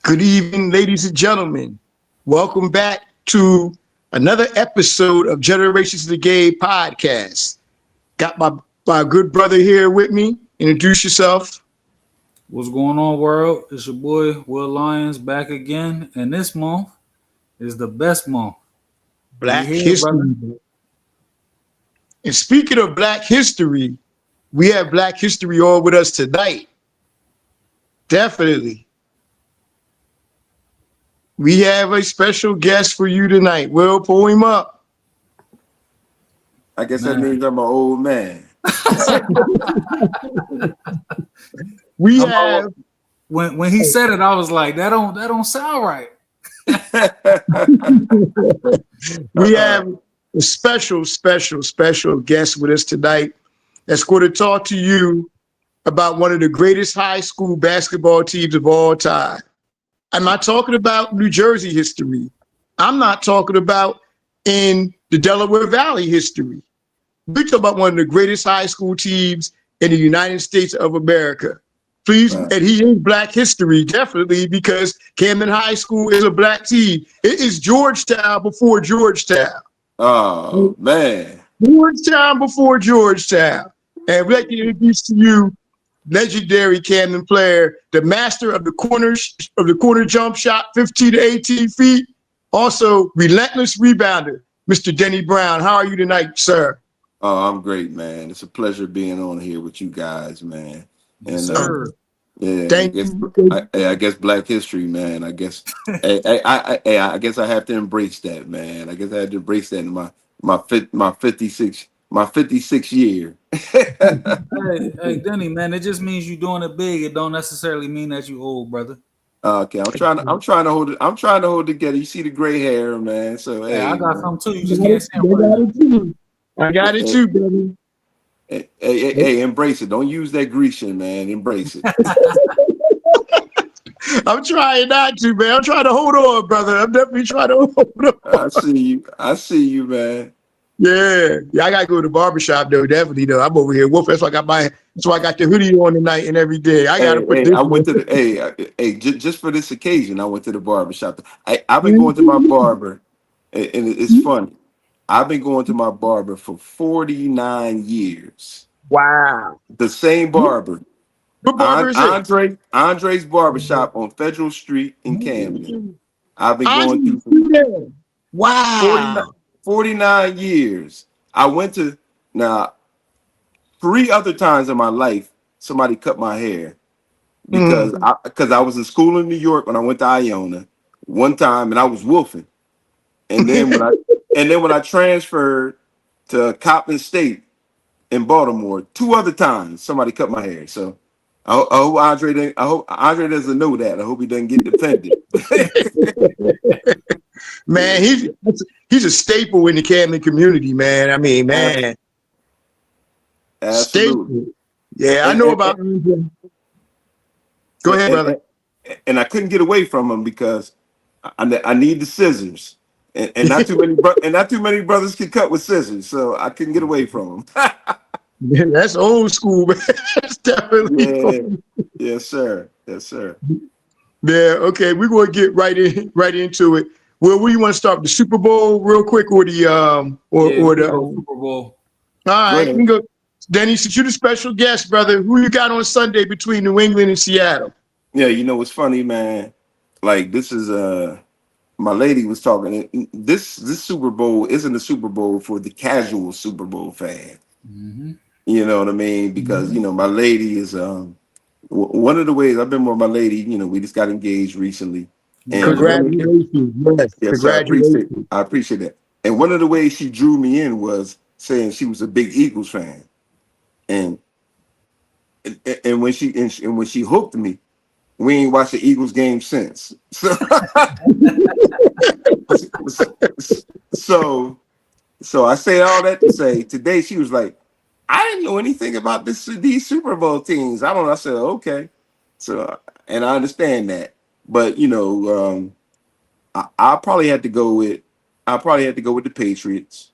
Good evening, ladies and gentlemen. Welcome back to another episode of Generations of the Gay podcast. Got my good brother here with me. Introduce yourself. What's going on, world? It's your boy Will Lyons back again, and this month is the best month. We Black here, brother. History. And speaking of Black History, we have Black History on with us tonight. Definitely. We have a special guest for you tonight. Will, pull him up. I guess that means I'm an old man. We have When he said it, I was like, that don't sound right. we have a special guest with us tonight that's going to talk to you about one of the greatest high school basketball teams of all time. I'm not talking about New Jersey history. I'm not talking about in the Delaware Valley history. We're talking about one of the greatest high school teams in the United States of America. Please, and he is Black history, definitely, because Camden High School is a Black team. It is Georgetown before Georgetown. Oh, man. Georgetown before Georgetown. And we'd like to introduce to you legendary Camden player, the master of the corner jump shot, 15 to 18 feet. Also, relentless rebounder, Mr. Denny Brown. How are you tonight, sir? Oh, I'm great, man. It's a pleasure being on here with you guys, man. And Sir. yeah, Thank you. I guess Black history, man. I guess I guess I have to embrace that, man. I guess I have to embrace that in my 56 year. Hey, Denny, man, it just means you doing it big. It don't necessarily mean that you old, brother. Okay, I'm trying to hold it. I'm trying to hold it together. You see the gray hair, man. So Hey, I got man. some too. You just can't see them. I got it too, baby. Hey, embrace it. Don't use that Grecian, man. Embrace it. I'm trying not to, man. I'm trying to hold on, brother. I'm definitely trying to hold on. I see you, man. Yeah, I gotta go to the barbershop though. Definitely though. I'm over here wolf. That's why I got the hoodie on tonight and every day. I gotta put this. I went to just for this occasion. I went to the barbershop. I've been going to my barber, and it's funny. I've been going to my barber for 49 years. Wow. The same barber. What barber is it? Andre's barbershop on Federal Street in Camden. I've been going to wow. 49 years. I went to now 3 other times in my life somebody cut my hair because I was in school in New York when I went to Iona one time and I was wolfing. And then when I transferred to Coppin State in Baltimore, 2 other times somebody cut my hair. So I hope Andre doesn't know that. I hope he doesn't get offended. Man, he's a staple in the Camden community, man. I mean, man. Absolutely. Staple. Yeah, I know about. Go ahead, brother. And I couldn't get away from him because I need the scissors, and not too many brothers can cut with scissors, so I couldn't get away from him. Man, that's old school, man. That's definitely Yes, sir. Yes, sir. Yeah. Okay, we're going to get right into it. Well, where you want to start? The Super Bowl, real quick, or the Super Bowl. All right, we can go. Denny, since you're the special guest, brother, who you got on Sunday between New England and Seattle? Yeah, you know what's funny, man? Like this is my lady was talking. This Super Bowl isn't a Super Bowl for the casual Super Bowl fan. Mm-hmm. You know what I mean? Because my lady is one of the ways I've been with my lady. We just got engaged recently. And Congratulations! Yes, Congratulations! I appreciate that. And one of the ways she drew me in was saying she was a big Eagles fan, and when she hooked me, we ain't watched the Eagles game since. So I say all that to say today she was like, I didn't know anything about these Super Bowl teams. I don't know. I said okay. So and I understand that, but I probably had to go with the Patriots.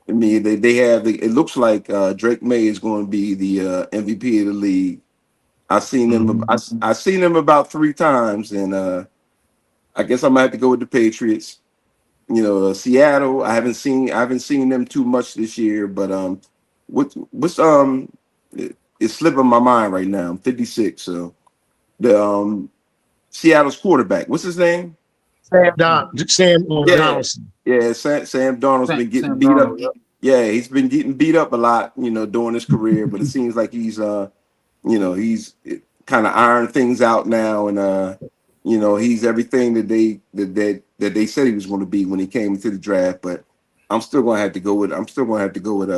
I mean, they have it looks like Drake May is going to be the MVP of the league. I've seen them about 3 times, and I guess I might have to go with the Patriots. You know, Seattle. I haven't seen them too much this year, but what's it's slipping my mind right now. I'm 56, so the Seattle's quarterback. What's his name? Sam Yeah, Donaldson. yeah. Sam Darnold's been getting Sam beat up. Darnold. Yep. Yeah, he's been getting beat up a lot, during his career. But it seems like he's kind of ironed things out now, and he's everything that they said he was going to be when he came into the draft. But I'm still going to have to go with. I'm still going to have to go with.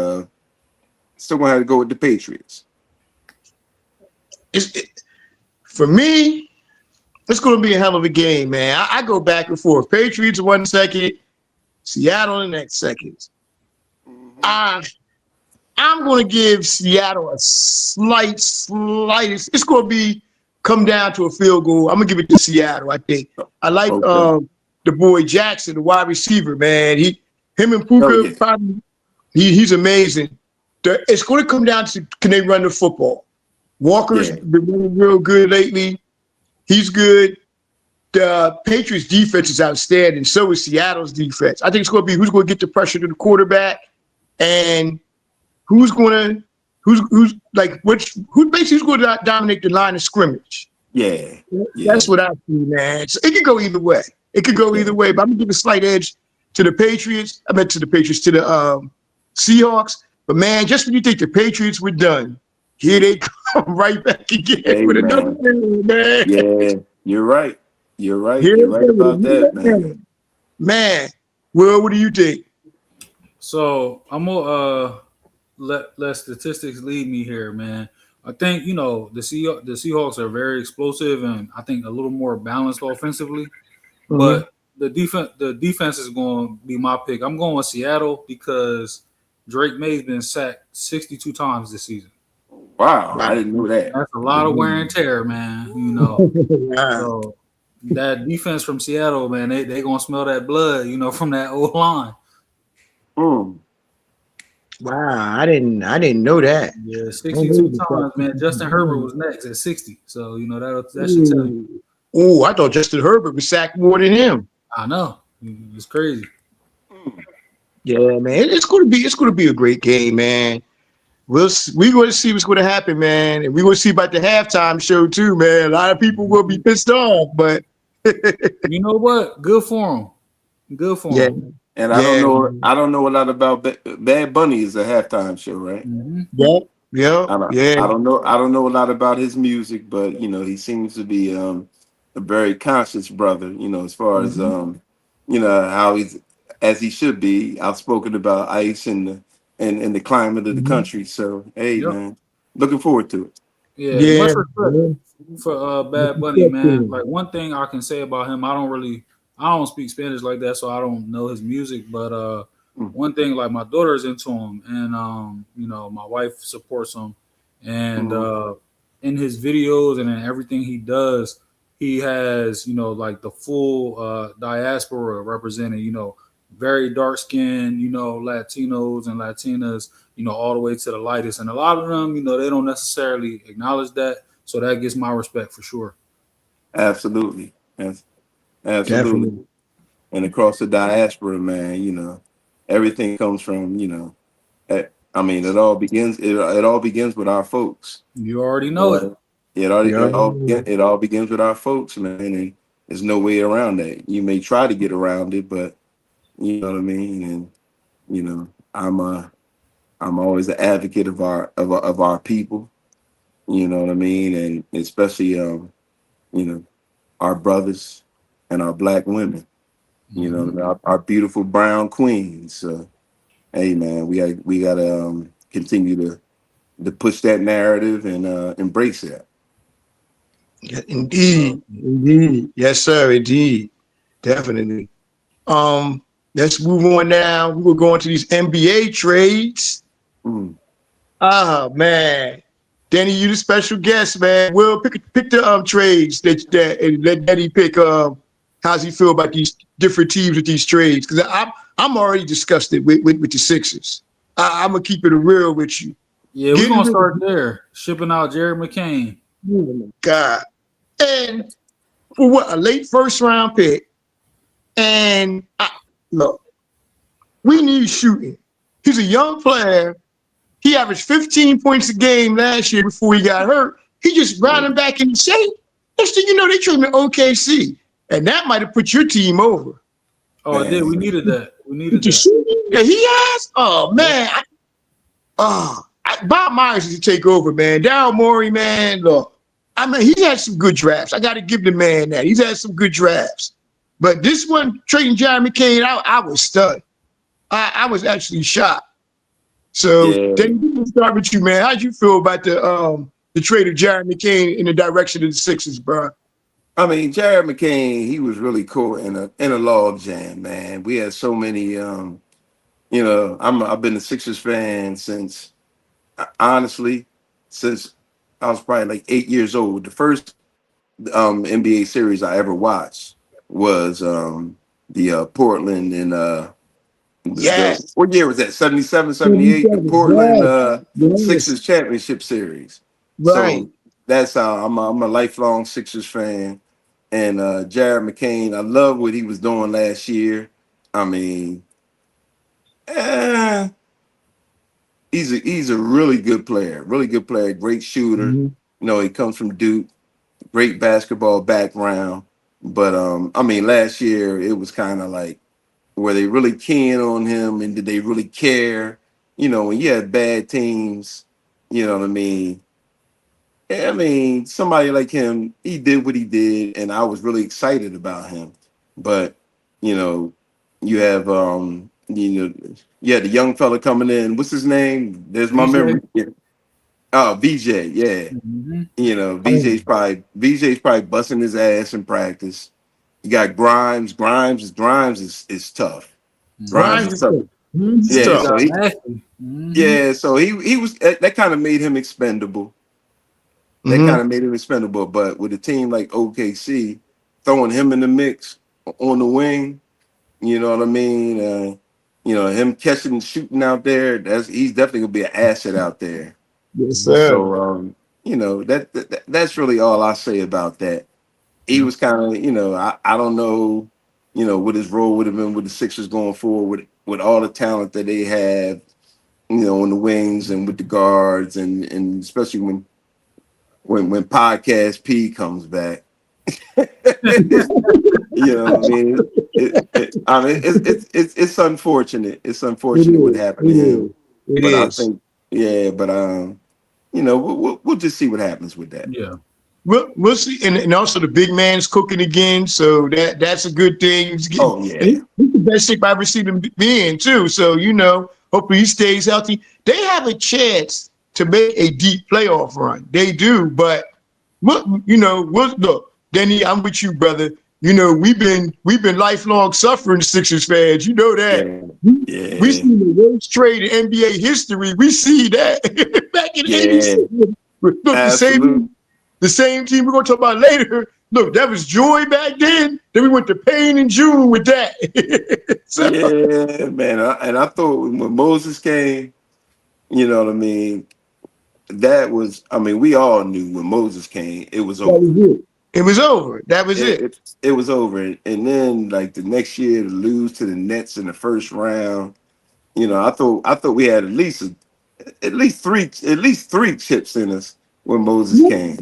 Still going to have to go with the Patriots. For me, it's going to be a hell of a game, man. I go back and forth. Patriots 1 second, Seattle the next second. I'm going to give Seattle a slightest. It's going to come down to a field goal. I'm going to give it to Seattle, I think. I like Okay. the boy Jackson, the wide receiver, man. Him and Oh Puka, yeah. probably, he's amazing. It's going to come down to, can they run the football? Walker's Yeah. been running real good lately. He's good. The Patriots defense is outstanding. So is Seattle's defense. I think it's going to be who's going to get the pressure to the quarterback and who's basically who's going to dominate the line of scrimmage. Yeah. That's what I see, man. So it could go either way. But I'm gonna give a slight edge to the Patriots. To the Seahawks. But man, just when you think the Patriots were done, here they come right back again Hey with another man. win, man. Yeah. You're right. You're right. Here You're they right go with about that, another man. win. Man, Will, what do you think? So I'm gonna let statistics lead me here, man. I think the Seahawks are very explosive and I think a little more balanced offensively. But the defense is going to be my pick. I'm going with Seattle because Drake May's been sacked 62 times this season. Wow, I didn't know that. That's a lot of wear and tear, man. So that defense from Seattle, man, they gonna smell that blood, from that old line. Mm. Wow, I didn't know that. Yeah, 62 times, man. Justin Herbert was next at 60. So that should tell you. Oh, I thought Justin Herbert was sacked more than him. I know. It's crazy. Yeah, man. It's gonna be a great game, man. We're going to see what's going to happen, man, and we're going to see about the halftime show too, man. A lot of people will be pissed off, but you know what? Good for them. Good for them. And I don't know a lot about Bad Bunny is a halftime show, right? Mm-hmm. Yeah. I don't know a lot about his music, but he seems to be a very conscious brother, as far as how he's, as he should be, outspoken about ICE and the climate of the country. So hey, man, looking forward to it. Yeah. Much respect for Bad Bunny, man. Like one thing I can say about him, I don't speak Spanish like that, so I don't know his music. But one thing, like my daughter is into him, and my wife supports him, and in his videos and in everything he does, he has like the full diaspora represented. Very dark skinned, Latinos and Latinas, all the way to the lightest, and a lot of them, they don't necessarily acknowledge that. So that gets my respect for sure. Absolutely. Yes. Absolutely. Definitely. And across the diaspora, man, everything comes from, it all begins with our folks. You already know it. It all begins with our folks, man, and there's no way around that. You may try to get around it, but you know what I mean? And I'm always an advocate of our people, you know what I mean? And especially our brothers and our black women, our beautiful brown queens. So hey man, we gotta continue to push that narrative and embrace that. Yeah, indeed. Yes, sir, indeed. Definitely. Let's move on now. We're going to these NBA trades. Oh man. Denny, you the special guest, man. We'll pick the trades that and let Denny pick how's he feel about these different teams with these trades. Because I'm already disgusted with the Sixers. I'm gonna keep it real with you. Yeah, we're gonna start there. Shipping out Jared McCain. Oh my God. And for what, a late first round pick And look, we need shooting. He's a young player. He averaged 15 points a game last year before he got hurt. He just brought him back in shape. Next thing you know, they traded him to OKC. And that might have put your team over. Oh, it did. We needed that. We needed The that. shooting that he has? Oh, man. Bob Myers is to take over, man. Daryl Morey, man, look. I mean, he's had some good drafts. I got to give the man that. He's had some good drafts. But this one, trading Jeremy Kane, I was stunned. I was actually shocked. So, Denny, we can start with you, man. How'd you feel about the trade of Jeremy Kane in the direction of the Sixers, bro? I mean, Jared McCain, he was really cool in a log jam, man. We had so many. I've been a Sixers fan since, honestly, since I was probably like 8 years old. The first NBA series I ever watched was the Portland and Yes. what year was that? 77, 78. The 77, Portland yes. Sixers championship series. Right. So that's how I'm a lifelong Sixers fan. And Jared McCain, I love what he was doing last year. I mean, he's a really good player, great shooter. Mm-hmm. You know, he comes from Duke, great basketball background. But I mean, last year it was kind of like, were they really keen on him, and did they really care? You know, when you had bad teams, you know what I mean? I mean, somebody like him, he did what he did, and I was really excited about him. But, you know, you have yeah, the young fella coming in. What's his name? There's my VJ. memory. Oh, VJ, yeah. Mm-hmm. You know, VJ's probably busting his ass in practice. You got Grimes. Grimes is tough. Grimes Grimes is is tough. tough. He's Yeah, tough. so Mm-hmm. so he was that kind of made him expendable. That Mm-hmm. kind of made him expendable. But with a team like OKC, throwing him in the mix on the wing, you know what I mean? Him catching and shooting out there, he's definitely gonna be an asset out there. Yes, sir. So that's really all I say about that. He was kind of, I don't know, what his role would have been with the Sixers going forward with all the talent that they have, on the wings and with the guards and especially when Podcast P comes back. You know what I mean? It's unfortunate. It's unfortunate what happened to him. It But I is. think, we'll just see what happens with that. Yeah. We'll see, and also the big man's cooking again, so that's a good thing. He's the best shape I've ever seen him be in too. So hopefully he stays healthy. They have a chance to make a deep playoff run. They do, but look, Denny, I'm with you, brother. We've been lifelong suffering Sixers fans. You know that. Yeah. We seen the worst trade in NBA history. We see that back in '86. Look, the same team we're going to talk about later. Look, that was Joy back then. Then we went to Payne in June with that. Yeah, man. I thought when Moses came, you know what I mean? We all knew when Moses came, it was over. It was over. That was it. It was over. And then like the next year to lose to the Nets in the first round, I thought we had at least three chips in us when Moses came.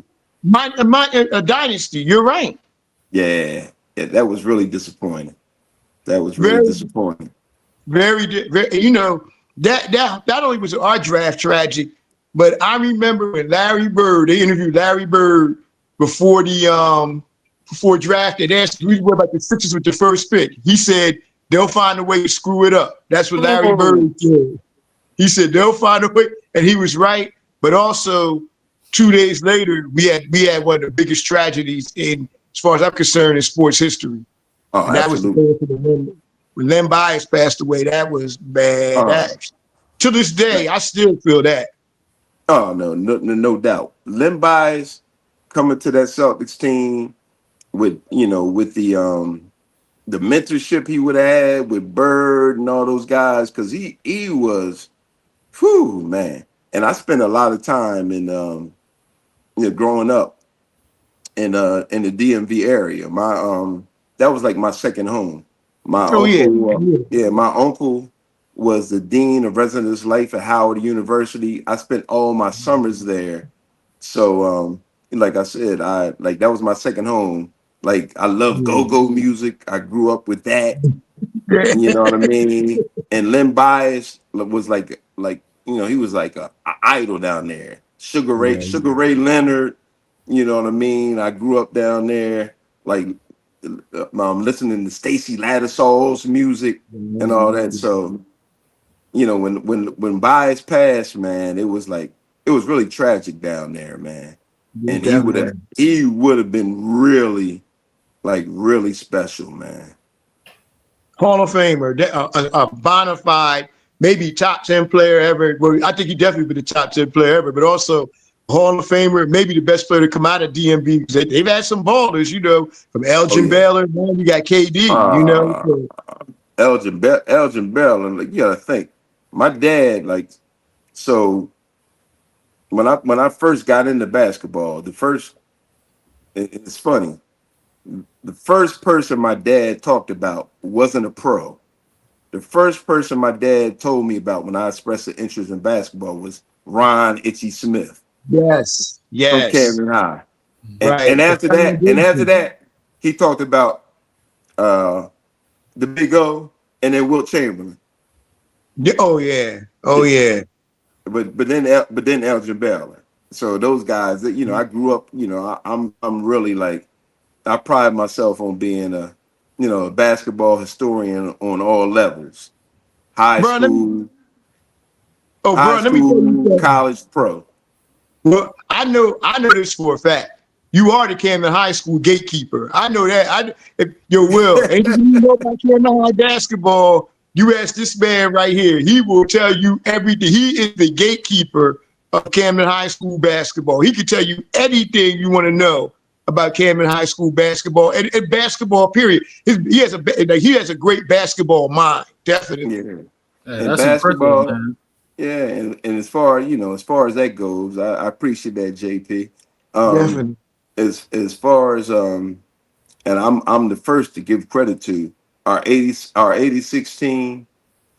A dynasty. You're right. Yeah, that was really disappointing. That was really disappointing. Very, that not only was our draft tragic, but I remember when they interviewed Larry Bird before draft. They asked him what about the Sixers with the first pick. He said they'll find a way to screw it up. That's what Larry Bird said. He said they'll find a way, and he was right. But also, 2 days later, we had one of the biggest tragedies as far as I'm concerned, in sports history. Oh, and that absolutely. When Len Bias passed away. That was bad. To this day, I still feel that. Oh no doubt. Len Bias coming to that Celtics team with the mentorship he would have had with Bird and all those guys, because he was, man. And I spent a lot of time in growing up in the DMV area. My that was like my second home. My Oh yeah. uncle, Yeah. yeah, my uncle was the dean of residence life at Howard University. I spent all my summers there. So, like I said, I like that was my second home. Like I love go-go music. I grew up with that. You know what I mean? And Len Bias was like he was like a idol down there. Sugar Ray Leonard. You know what I mean? I grew up down there, like listening to Stacy Lattisaul's music and all that. So when Bias passed, man, it was really tragic down there, man. Yeah, And definitely. he would have been really really special, man. Hall of Famer, a bona fide, maybe top 10 player ever. Well, I think he definitely be the top 10 player ever, but also Hall of Famer, maybe the best player to come out of DMV. They've had some ballers, from Oh Elgin yeah. Baylor, man, you got KD, Uh So, Elgin Bell, and like you gotta think. My dad, like, so when I first got into basketball, it's funny. The first person my dad talked about wasn't a pro. The first person my dad told me about when I expressed an interest in basketball was Ron Itchy Smith yes, from yes, Camden High. And right. The after foundation. that, he talked about uh the Big O and then Wilt Chamberlain. Yeah, oh, yeah. Oh, yeah. But then Elgin Baylor. So those guys that I grew up, I'm really like I pride myself on being a basketball historian on all levels. High Bro, school, let me tell you something. college, pro. Well, I know this for a fact. You are the Camden High School gatekeeper. I know that. Will, anything you know about Camden High basketball, you ask this man right here. He will tell you everything. He is the gatekeeper of Camden High School basketball. He can tell you anything you want to know about Camden High School basketball and basketball. Period. He has a great basketball mind. Definitely. Yeah. Hey, And that's impressive, basketball, man. yeah, and as far as that goes, I appreciate that, JP. Um, Definitely. as far as and I'm the first to give credit to our 86 team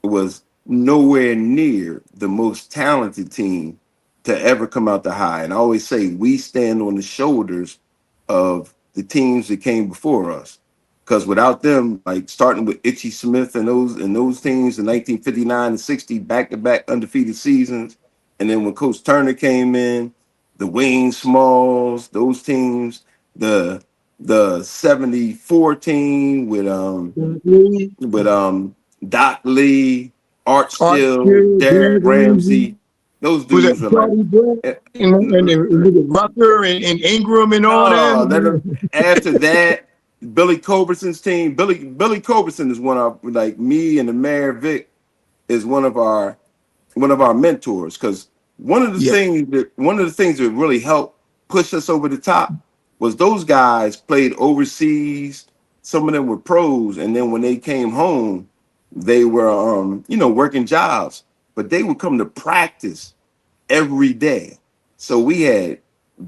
was nowhere near the most talented team to ever come out the high. And I always say we stand on the shoulders of the teams that came before us. Because without them, like starting with Itchy Smith and those teams in 1959 and 60, back-to-back undefeated seasons, and then when Coach Turner came in, the Wayne Smalls, those teams, the 74 team with Doc Lee, Art Art Still, Hill, Derek Ramsey, those was it dudes are like Charlie Brown eh, and was it Rucker and Ingram and all no, let them? them after that. Billy Culberson's team. Billy Culberson is one of like me and the Mayor Vic is one of our mentors because Yeah. one of the things that really helped push us over the top was those guys played overseas. Some of them were pros, and then when they came home, they were working jobs, but they would come to practice every day. So we had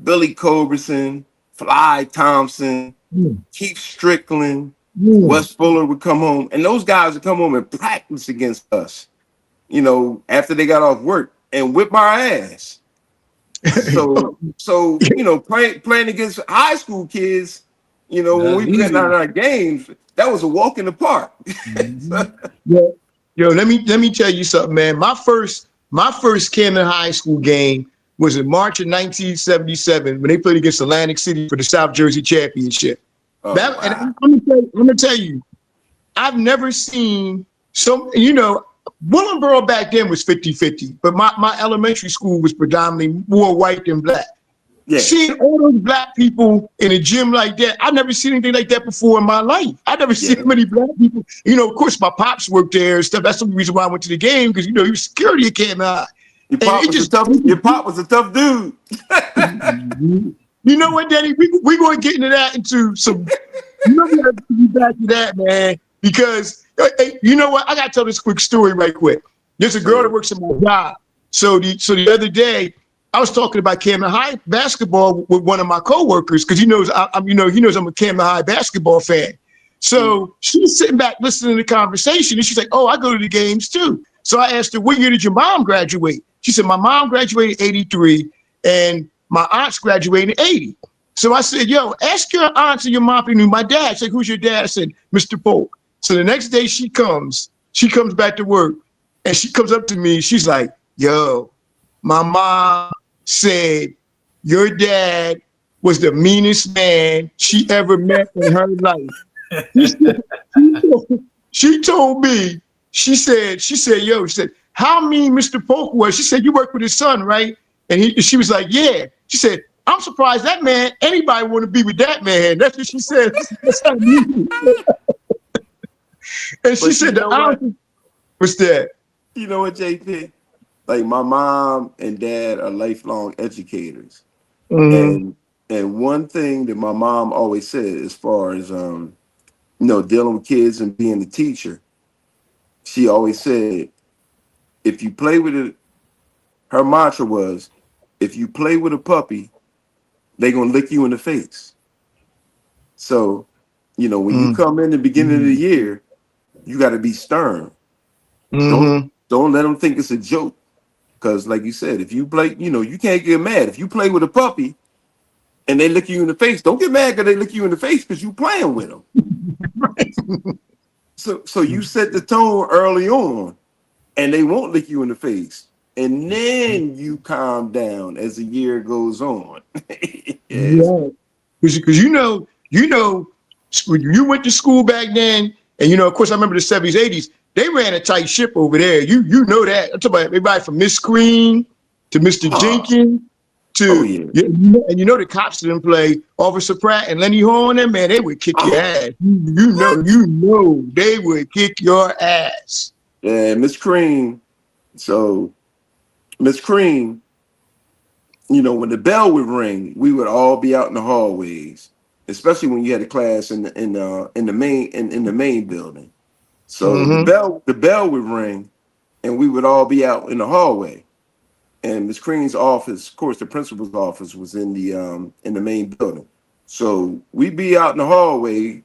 Billy Culberson, Fly Thompson, Mm, Keith Strickland, mm. Wes Fuller would come home, and those guys would come home and practice against us, after they got off work and whip our ass. So playing against high school kids, when That's we playing out easy. our games, that was a walk in the park. Mhm. Yo, let me tell you something, man. My first Camden High School game was in March of 1977 when they played against Atlantic City for the South Jersey Championship. Oh And wow. I'm gonna tell you, I've never seen some, Willenboro back then was 50-50, but my elementary school was predominantly more white than black. Yeah. Seeing all those black people in a gym like that, I've never seen anything like that before in my life. I've never seen Yeah. many black people. Of course, my pops worked there and stuff. That's the reason why I went to the game because, he was security at Camden High. Your And pop was a tough your pop was a tough dude. you know what, Denny? We going to get into that into some. We got to be back to that, man. Because hey, you know what? I got to tell this quick story right quick. There's a girl that works at my job. So the other day, I was talking about Camden High basketball with one of my coworkers because he knows I'm a Camden High basketball fan. So she's sitting back listening to the conversation, and she's like, "Oh, I go to the games too." So I asked her, "What year did your mom graduate?" She said, "My mom graduated in '83, and my aunts graduated in '80." So I said, "Yo, ask your aunts and your mom if you knew my dad." She said, "Who's your dad?" I said, "Mr. Polk." So the next day she comes back to work, and she comes up to me. She's like, "Yo, my mom said your dad was the meanest man she ever met in her life." She said, she told me, yo, she said, "How mean Mr. Polk was?" She said, "You work with his son, right?" And she was like, "Yeah." She said, "I'm surprised that man, anybody want to be with that man." That's what she said. That's how mean. And she But you said, "The know what? answer was that." You know what, JP? Like my mom and dad are lifelong educators. Mm-hmm. And one thing that my mom always said as far as dealing with kids and being a teacher, she always said, if you play with it, her mantra was, if you play with a puppy, they're gonna lick you in the face. So, when you come in the beginning of the year, you got to be stern. Don't Mm-hmm. don't let them think it's a joke. Because, like you said, if you play, you can't get mad. If you play with a puppy and they lick you in the face, don't get mad because they lick you in the face because you playing with them. So you set the tone early on, and they won't lick you in the face, and then you calm down as the year goes on. Yes. Yeah, because when you went to school back then, and of course I remember the '70s, '80s. They ran a tight ship over there. You know that. I'm talking about everybody from Miss Green to Mr. Oh, Jenkins oh to yeah. and the cops didn't play Officer Pratt and Lenny Horn. And man, they would kick your Oh, ass. what? You know they would kick your ass. Yeah, Miss Cream. So Miss Cream, when the bell would ring, we would all be out in the hallways, especially when you had a class in the main building. So the Mm-hmm. bell would ring, and we would all be out in the hallway. And Miss Crean's office, of course, the principal's office was in the main building. So we'd be out in the hallway,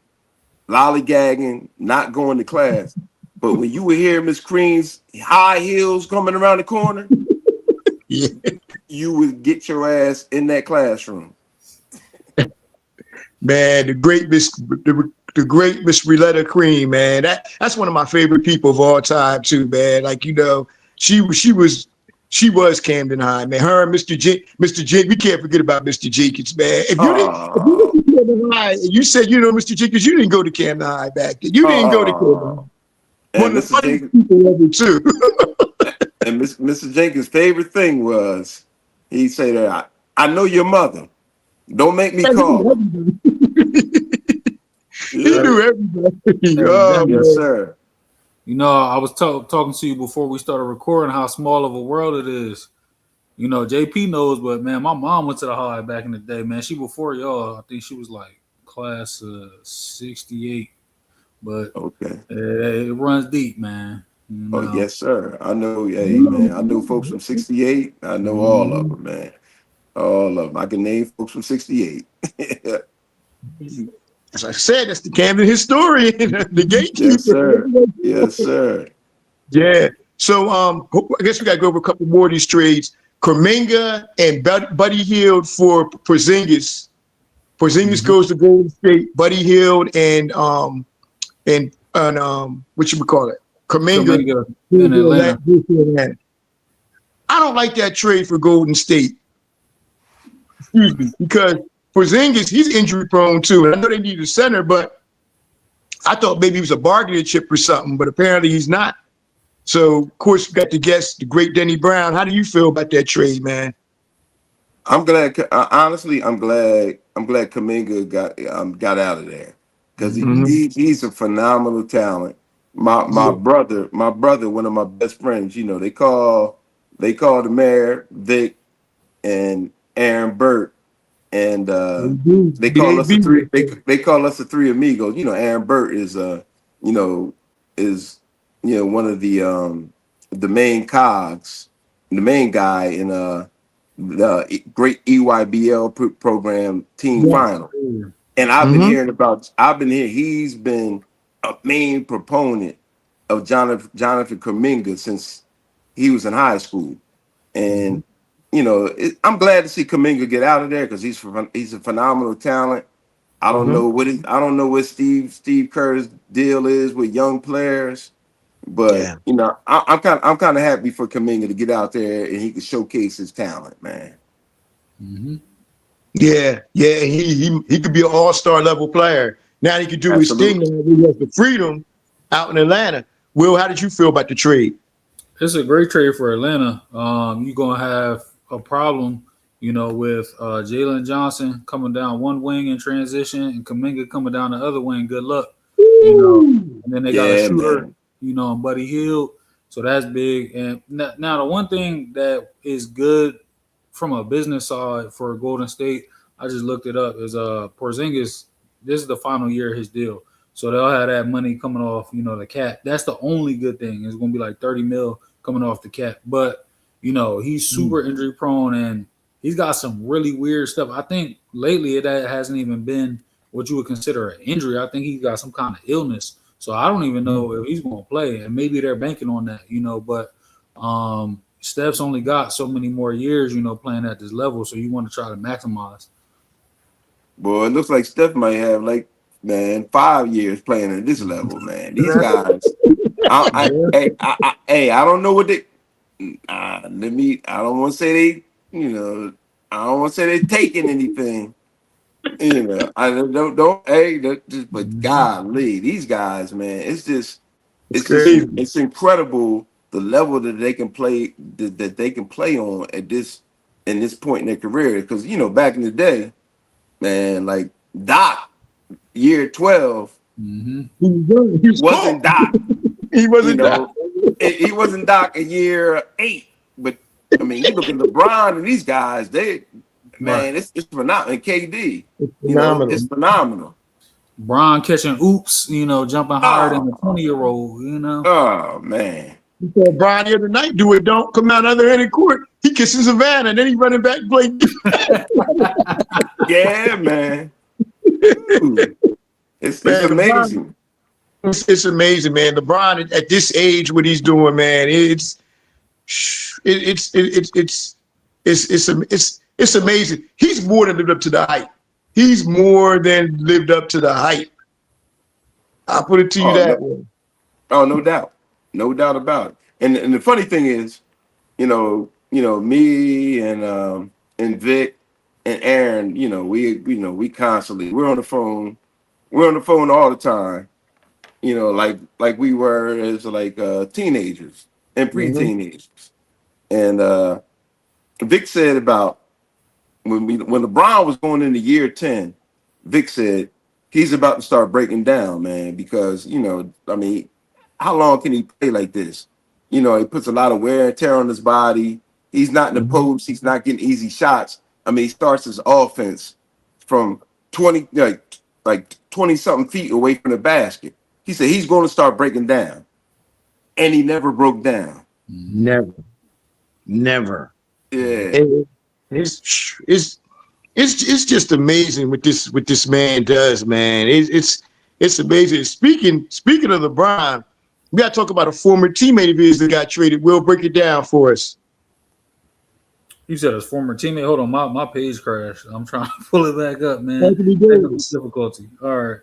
lollygagging, not going to class. But when you would hear Miss Crean's high heels coming around the corner, Yeah. you would get your ass in that classroom. Man, the great Miss Reletta Cream, man. That's one of my favorite people of all time too, man. Like she was Camden High, man. Her and Mr. Jenkins, we can't forget about Mr. Jenkins, man. If you Oh, went to Camden High and you said Mr. Jenkins, you didn't go to Camden High back then. You didn't go to Camden oh. High. And One of the Mrs. funniest Jenkins people ever too. and Mr. Jenkins' favorite thing was he'd say that I know your mother. Don't make me And he call knew her. everybody. He Yeah. knew everybody. Hey, Oh Denny, Yes, man. sir. I was talking to you before we started recording how small of a world it is. JP knows, but man, my mom went to the high back in the day, man. She before y'all. I think she was like class 68, but Okay. it runs deep, man. Oh, yes, sir. I know. Hey, man. I know folks from Mhm. '68. I know all of them, man. All of them. I can name folks from '68. As I said, that's the Camden historian, the Yes, gatekeeper. sir. Yes, sir. Yeah. So I guess we got to go over a couple more of these trades. Kuminga and Buddy Hield for Porzingis. Porzingis Mhm. goes to Golden State. Buddy Hield and what you would call it, Kuminga Kaminga goes in to Atlanta. Atlanta. I don't like that trade for Golden State. Excuse me, because Porzingis, he's injury prone too, and I know they need a center, but I thought maybe he was a bargaining chip or something, but apparently he's not. So, of course, we got to guess the great Denny Brown. How do you feel about that trade, man? I'm glad. Honestly, I'm glad. I'm glad Kaminga got out of there because Mhm. he's a phenomenal talent. My Yeah. brother, one of my best friends. They call the mayor Vic and Aaron Burt, and they call us the three. AB. They call us the three amigos. Aaron Burt you know, is one of the main cogs, the main guy in the great EYBL program team Yes. final. And I've been hearing about. I've been here. He's been a main proponent of Jonathan Kuminga since he was in high school, and I'm glad to see Kuminga get out of there because he's a phenomenal talent. I don't know what Steve Kerr's deal is with young players, but I'm kind of happy for Kuminga to get out there and he can showcase his talent, man. Mm-hmm. Yeah, he could be an all-star level player. Now he could do his thing. Absolutely. He has the freedom out in Atlanta. Will, how did you feel about the trade? It's a great trade for Atlanta. You're gonna have a problem, with Jalen Johnson coming down one wing in transition and Kuminga coming down the other wing. Good luck, And then they got a shooter, and Buddy Hield. So that's big. And now the one thing that is good from a business side for Golden State, I just looked it up, is Porzingis. This is the final year of his deal. So they'll have that money coming off, the cap. That's the only good thing. It's going to be like 30 mil coming off the cap. But, he's super injury prone and he's got some really weird stuff. I think lately that hasn't even been what you would consider an injury. I think he's got some kind of illness. So I don't even know if he's going to play. And maybe they're banking on that, but Steph's only got so many more years, playing at this level. So you want to try to maximize. Boy, it looks like Steph might have 5 years playing at this level, man. These guys, I don't know what they. I don't want to say they, I don't want to say they're taking anything. I don't. But golly, these guys, man, it's incredible the level that they can play that they can play on in this point in their career. Because back in the day, man, like Doc, year 12, he wasn't Doc. He wasn't Doc. He wasn't Doc in year 8. But I mean, you look at LeBron and these guys, it's phenomenal. And KD, it's phenomenal. Bron catching oops, jumping higher than a 20-year-old, Oh man. You saw Bron the other night do it, don't come out other end of court. He kisses Savannah, and then he running back and play. Yeah, man. It's amazing. It's amazing, man. LeBron at this age, what he's doing, man, it's amazing. He's more than lived up to the hype. He's more than lived up to the hype. I'll put it to you that way. Oh, no doubt. No doubt about it. And the funny thing is, me and Vic and Aaron, we constantly we're on the phone. We're on the phone all the time. Like we were as teenagers and pre-teenagers. And Vic said about when LeBron was going into year 10, Vic said he's about to start breaking down, man, because how long can he play like this? He puts a lot of wear and tear on his body. He's not in the post. He's not getting easy shots. He starts his offense from 20 something feet away from the basket. He said he's going to start breaking down, and he never broke down. Never. Yeah, it's just amazing what this man does, man. It's amazing. Speaking of LeBron, we got to talk about a former teammate of his that got traded. We'll break it down for us. You said his former teammate. Hold on, my page crashed. I'm trying to pull it back up, man. Difficulty. All right.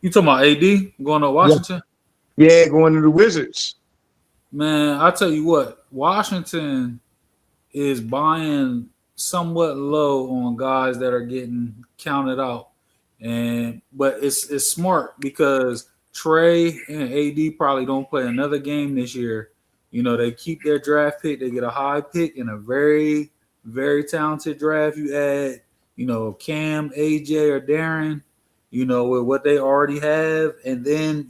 You talking about AD going to Washington? Yeah, going to the Wizards. Man, I tell you what, Washington is buying somewhat low on guys that are getting counted out, but it's smart because Trey and AD probably don't play another game this year. They keep their draft pick. They get a high pick in a very, very talented draft. You add, Cam, AJ, or Darren, with what they already have, and then,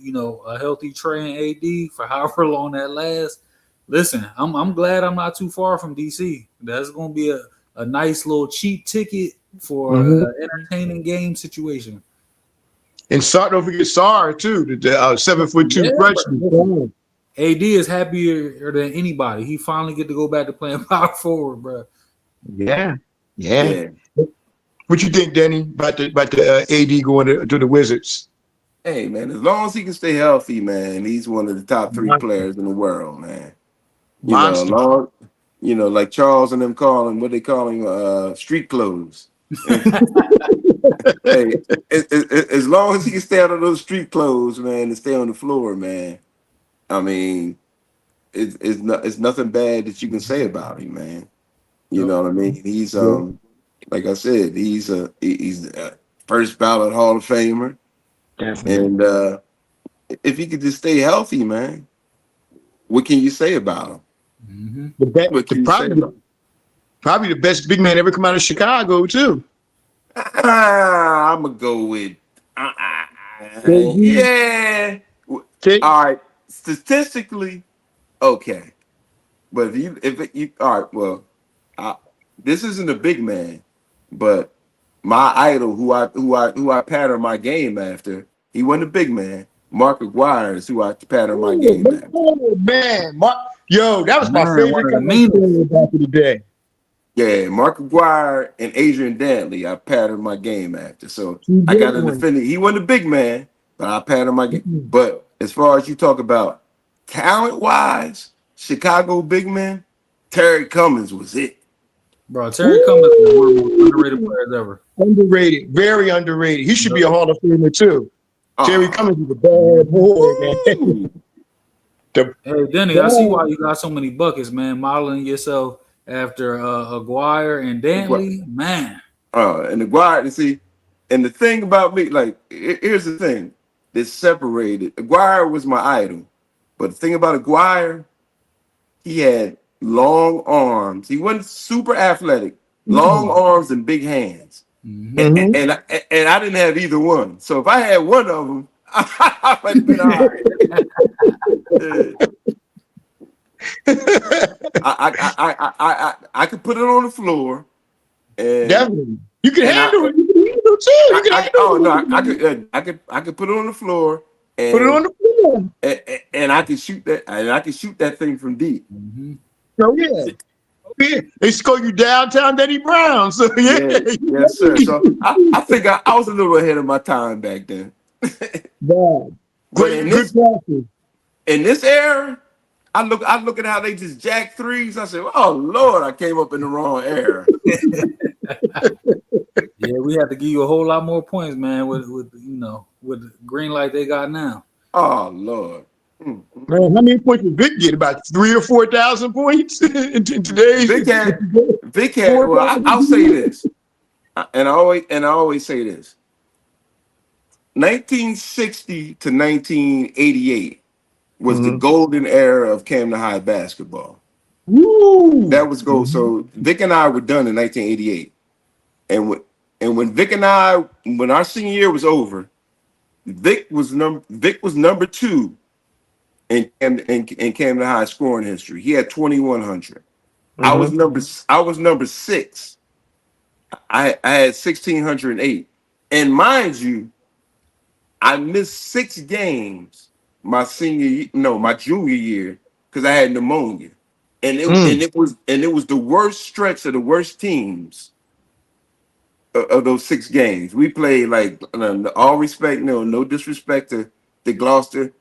a healthy Trey and AD for however long that lasts. Listen, I'm glad I'm not too far from DC. That's going to be a nice little cheap ticket for an entertaining game situation. And don't forget Sarr, too, the 7'2" freshman. AD is happier than anybody. He finally get to go back to playing power forward, bro. Yeah. What you think, Denny, about the AD going to the Wizards? Hey man, as long as he can stay healthy, man, he's one of the top 3 players in the world, man. You know, Monster. long, like Charles and them call him what they call him, street clothes. Hey, as long as he can stay out of those street clothes, man, and stay on the floor, man. I mean, it's nothing bad that you can say about him, man. You Yep. know what I mean? He's Yeah. like I said, he's a first ballot Hall of Famer, Definitely. and if he could just stay healthy, man, what can you say about him? Mm-hmm. What can you say Probably about him? probably the best big man ever come out of Chicago too. I'm gonna go with KG. yeah. K- All right, statistically, okay, but if you all right, well, I, this isn't a big man, but my idol, who I pattern my game after, he wasn't a big man. Mark Aguirre is who I pattern my game after. Oh man, yo, that was my Man, one favorite of the kind of meanest. back in the day. Yeah, Mark Aguirre and Adrian Dantley, I patterned my game after. So Two I got good to ones. defend it. He wasn't a big man, but I patterned my game. But as far as you talk about talent wise, Chicago big men, Terry Cummings was it. Bro, Terry Cummings is one of the most underrated players ever. Underrated, very underrated. He should be a Hall of Famer too. Terry Oh, Cummings is a bad boy, man. The Hey, Denny, I see why you got so many buckets, man. Modeling yourself after Aguirre and Dantley, man. and Aguirre, you see, and the thing about me, like, here's the thing that separated. Aguirre was my idol, but the thing about Aguirre, he had long arms. He wasn't super athletic, long arms and big hands. Mm-hmm. And I didn't have either one. So if I had one of them, I might have been all right. I could put it on the floor, and Definitely. You can and I handle it. You can handle it too. You can I handle oh no it. I could put it on the floor, Put it on and the floor. and I could shoot that, and I could shoot that thing from deep. Mm-hmm. Oh yeah. Yeah. They score you downtown Denny Brown. So yeah. Yeah, yes sir. So I think I was a little ahead of my time back then. Wow. But in Good practice. this era, I look at how they just jack threes. I said, "Oh Lord, I came up in the wrong era." Yeah, we have to give you a whole lot more points, man, with the green light they got now. Oh Lord. Man, how many points did Vic get? About 3,000 or 4,000 points in today's. Vic had. Well, I'll say this, and I always say this: 1960 to 1988 was the golden era of Camden High basketball. Woo! That was gold. So Vic and I were done in 1988, and when Vic and I, when our senior year was over, Vic was number 2 in Camden High scoring history. He had 2,100. I was number 6. I had 1,608, and mind you, I missed 6 games my junior year because I had pneumonia, and it was the worst stretch of the worst teams of those 6 games. We played like all respect, no disrespect to Gloucester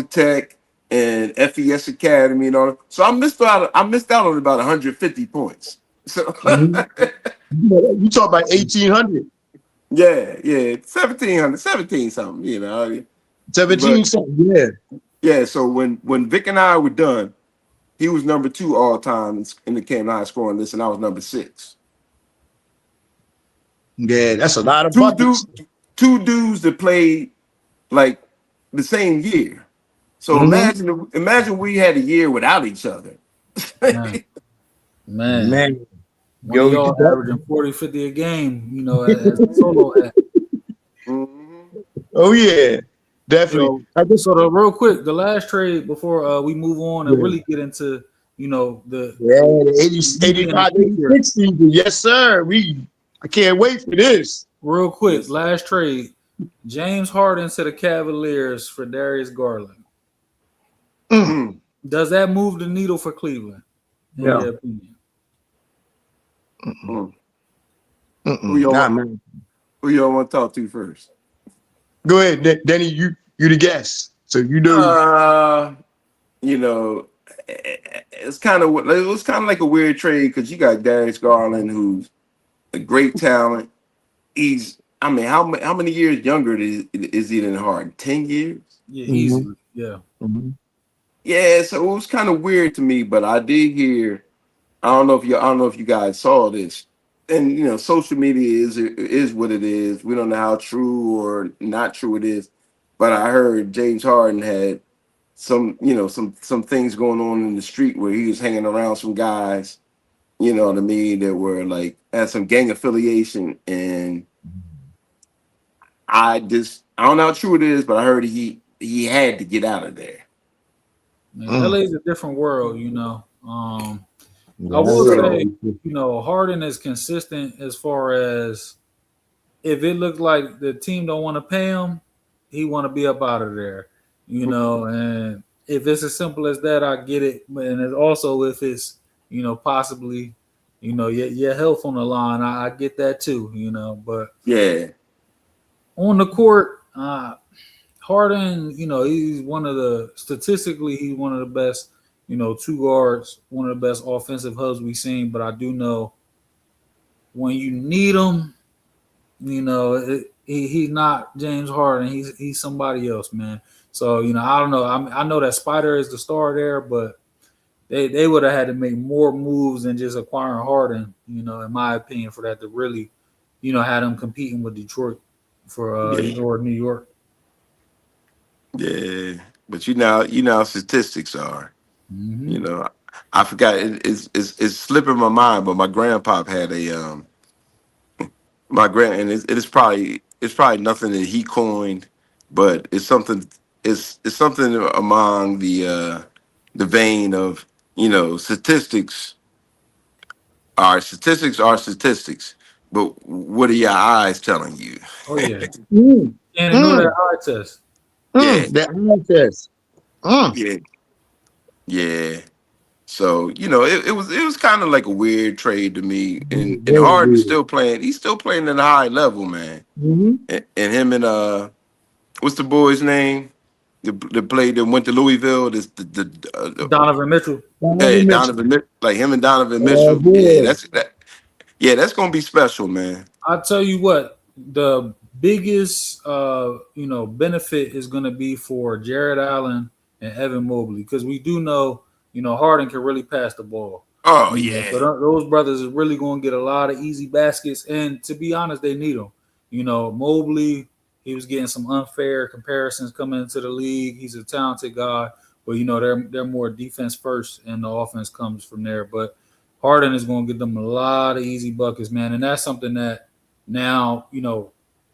Tech and FES Academy and all that. So I missed out on about 150 points. So You talk about 1,800. yeah, 1,700, 17 something, 17 But something, yeah. yeah, so when Vic and I were done, he was number 2 all time in the Camden High scoring list, and I was number 6. Yeah, that's a lot of Two buckets. dudes, two dudes that played like the same year. So imagine we had a year without each other. Man. One Yo, of y'all averaging 40, 50 a game, as a solo act. Oh yeah, definitely. So real quick, the last trade before we move on and really get into the 85, 86 season. Yes, sir. I can't wait for this. Real quick, last trade. James Harden to the Cavaliers for Darius Garland. Does that move the needle for Cleveland? In your opinion? Who y'all Nah, want? man. Who y'all want to talk to first? Go ahead, Denny. You the guest, so you know. You know, it's kind of it was kind of like a weird trade because you got Darius Garland, who's a great talent. I mean, how many years younger is he than Harden? 10 years? Yeah, Mhm, easily. Yeah. mhm. Yeah, so it was kind of weird to me, but I did hear. I don't know if you guys saw this, and you know, social media is what it is. We don't know how true or not true it is, but I heard James Harden had some things going on in the street where he was hanging around some guys, you know what I mean, that were like had some gang affiliation, and I don't know how true it is, but I heard he had to get out of there. Man, Mm. LA is a different world, you know. I Yeah, I will heard So say, all this. you know, Harden is consistent as far as if it looked like the team don't want to pay him, he want to be up out of there, you know. And if it's as simple as that, I get it. And it's also if it's, you know, possibly, you know, your health on the line, I get that too, you know. But yeah, on the court, Harden, you know, he's one of the best, you know, two guards, one of the best offensive hubs we've seen. But I do know when you need him, you know, he's not James Harden. He's somebody else, man. So you know, I don't know. I know that Spider is the star there, but they would have had to make more moves than just acquiring Harden. You know, in my opinion, for that to really, you know, had him competing with Detroit for yeah, or New York. yeah. But you know how statistics are. Mm-hmm. You know, I forgot it's slipping my mind, but my grandpop had a and it's probably nothing that he coined, but it's something among the vein of, you know, statistics are statistics, but what are your eyes telling you? Oh yeah, Mm, and ignore that mm, eye test. Yeah, that eye test. Mm. yeah, yeah. So you know, it was kind of like a weird trade to me, and Very Harden's weird. still playing. He's still playing at a high level, man. Mm-hmm. And him and what's the boy's name? The play that went to Louisville. This Donovan Mitchell. hey, Donovan Mitchell. Donovan, like him and Donovan Oh Mitchell. Yeah, boy. that's gonna be special, man. I tell you what, the biggest you know benefit is going to be for Jared Allen and Evan Mobley because we do know you know Harden can really pass the ball. Oh You know, so yeah, those brothers is really going to get a lot of easy baskets, and to be honest, they need them. You know, Mobley, he was getting some unfair comparisons coming into the league. He's a talented guy, but you know they're more defense first, and the offense comes from there. But Harden is going to get them a lot of easy buckets, man, and that's something that now, you know,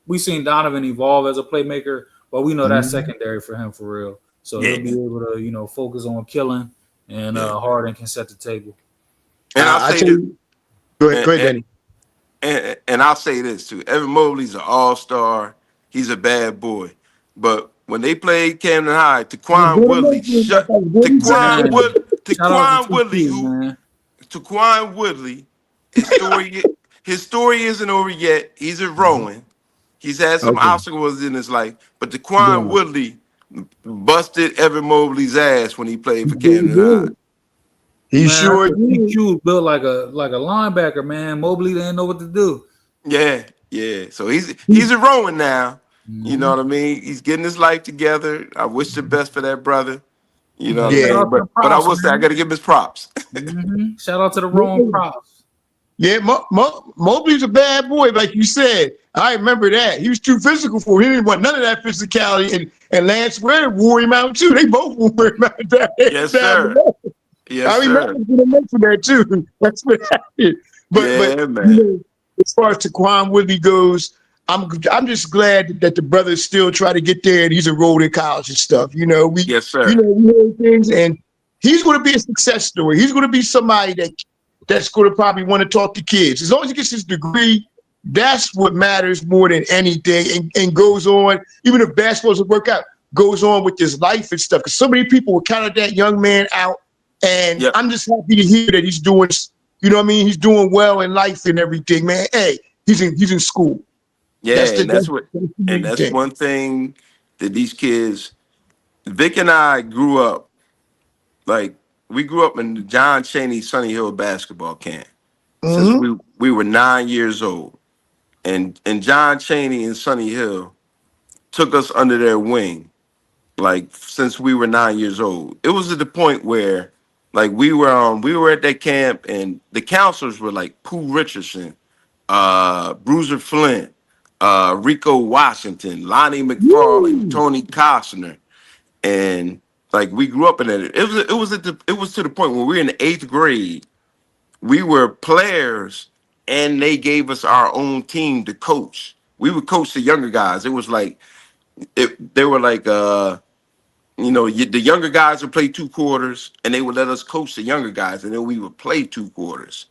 we've seen Donovan evolve as a playmaker, but we know that's Mhm. secondary for him for real. So he'll be yeah, able to, you know, focus on killing, and yeah. Harden can set the table. And I'll I say tell this, you, go ahead, and, go ahead, and, Danny. and I'll say this too. Evan Mobley's an all-star. He's a bad boy. But when they played Camden High, I was going to mention, I was going to say, Man, shout out to Taquan Woodley, TQ, who man. Taquan Woodley, his story isn't over yet. He's a Rowan. He's had some okay, obstacles in his life, but Taquan yeah, Woodley busted Evan Mobley's ass when he played he for sure Camden High. did. He Man, I sure said did. TQ was built like a linebacker, man. Mobley didn't know what to do. Yeah, yeah. So he's a Rowan now. You know Mm-hmm. what I mean? He's getting his life together. I wish the best for that brother. You know Man, what I shout Yeah, mean? out to the But I props, will say I man. got to give him his props. Shout out to the wrong yeah. props. Yeah, Mobley's a bad boy, like you said. I remember that. He was too physical for him. He didn't want none of that physicality. And Lance Ware wore him out too. They both wore him out Yes, down sir. the road. Yes, I remember sir. you going to mention that too. That's what happened. But Yeah, you man. know, as far as Taquan Woodley goes, I'm just glad that the brothers still try to get there and he's enrolled in college and stuff. Yes, sir. We heard things and he's going to be a success story. He's going to be somebody that's going to probably want to talk to kids. As long as he gets his degree, that's what matters more than anything and goes on, even if basketball doesn't work out, goes on with his life and stuff. Because so many people will count that young man out. And Yep. I'm just happy to hear that he's doing, you know what I mean? He's doing well in life and everything, man. Hey, he's in school. Yeah, That's the and that's the main that's thing. one thing that these kids, Vic and I grew up like we grew up in the John Chaney Sunny Hill basketball camp since Mm-hmm. we were 9 years old, and John Chaney and Sunny Hill took us under their wing like since we were 9 years old. It was at the point where like we were at that camp and the counselors were like Pooh Richardson, Bruiser Flint, Rico Washington, Lonnie McFarlane, Woo! Tony Costner, and like we grew up in it. It was to the point where we were in the 8th grade. We were players, and they gave us our own team to coach. We would coach the younger guys. It was like they were like the younger guys would play 2 quarters, and they would let us coach the younger guys, and then we would play 2 quarters.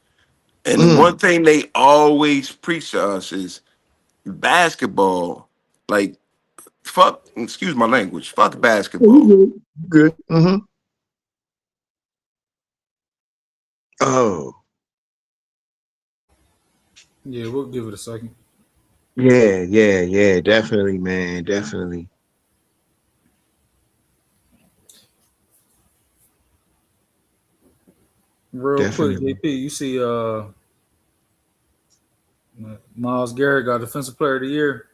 And the one Mm. thing they always preach to us is basketball, like fuck, excuse my language, fuck Oh, you basketball. good. Good. Mm-hmm. Oh, Yeah, we'll give it a second. yeah, yeah, yeah. Definitely, man. Definitely. Real quick, Definitely. JP, you see Miles Garrett got Defensive Player of the Year.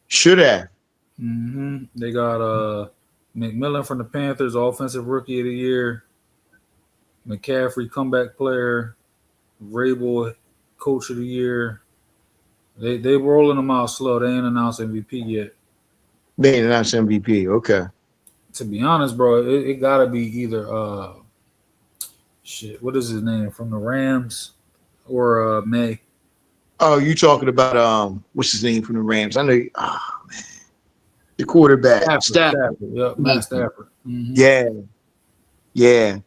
Should have. They got McMillan from the Panthers, Offensive Rookie of the Year. McCaffrey, Comeback Player. Rabel, Coach of the Year. They rolling them out slow. They ain't announced MVP yet. They announced MVP. Okay. To be honest, bro, it gotta be either shit. What is his name from the Rams or May Oh, you talking about what's his name from the Rams? I know. The quarterback Stafford? Stafford. Stafford, yep, Matt Stafford. Yeah, yeah.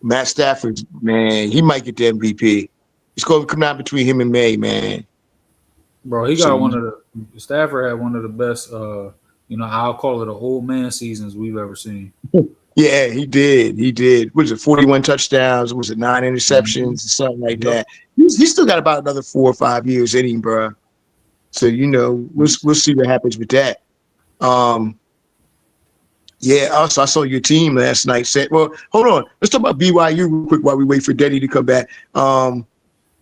Matt Stafford, man, he might get the MVP. It's going to come out between him and May, man. Bro, he So got one of the Stafford had one of the best. I'll call it an old man seasons we've ever seen. yeah, he did. He did. Was it 41 touchdowns? Was it 9 interceptions? Mm-hmm. Something like Yep. that. He's still got about another 4 or 5 years in him, bro. So we'll see what happens with that. Um, yeah. Also, I saw your team last night. Well, hold on. Let's talk about BYU real quick while we wait for Denny to come back.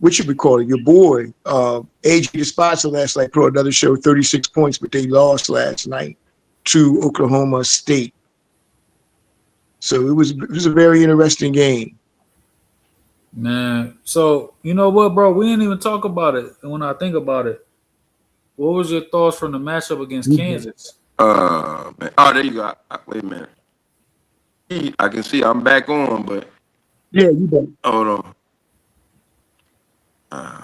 What should we call it? Your boy, AJ Desposa last night put on another show, 36 points, but they lost last night to Oklahoma State. So it was a very interesting game. Man, so you know what, bro? We didn't even talk about it. And when I think about it, what was your thoughts from the matchup against Kansas? Man. Oh, there you go. Wait a minute. I can see I'm back on, but Yeah, you bet. hold on. Uh,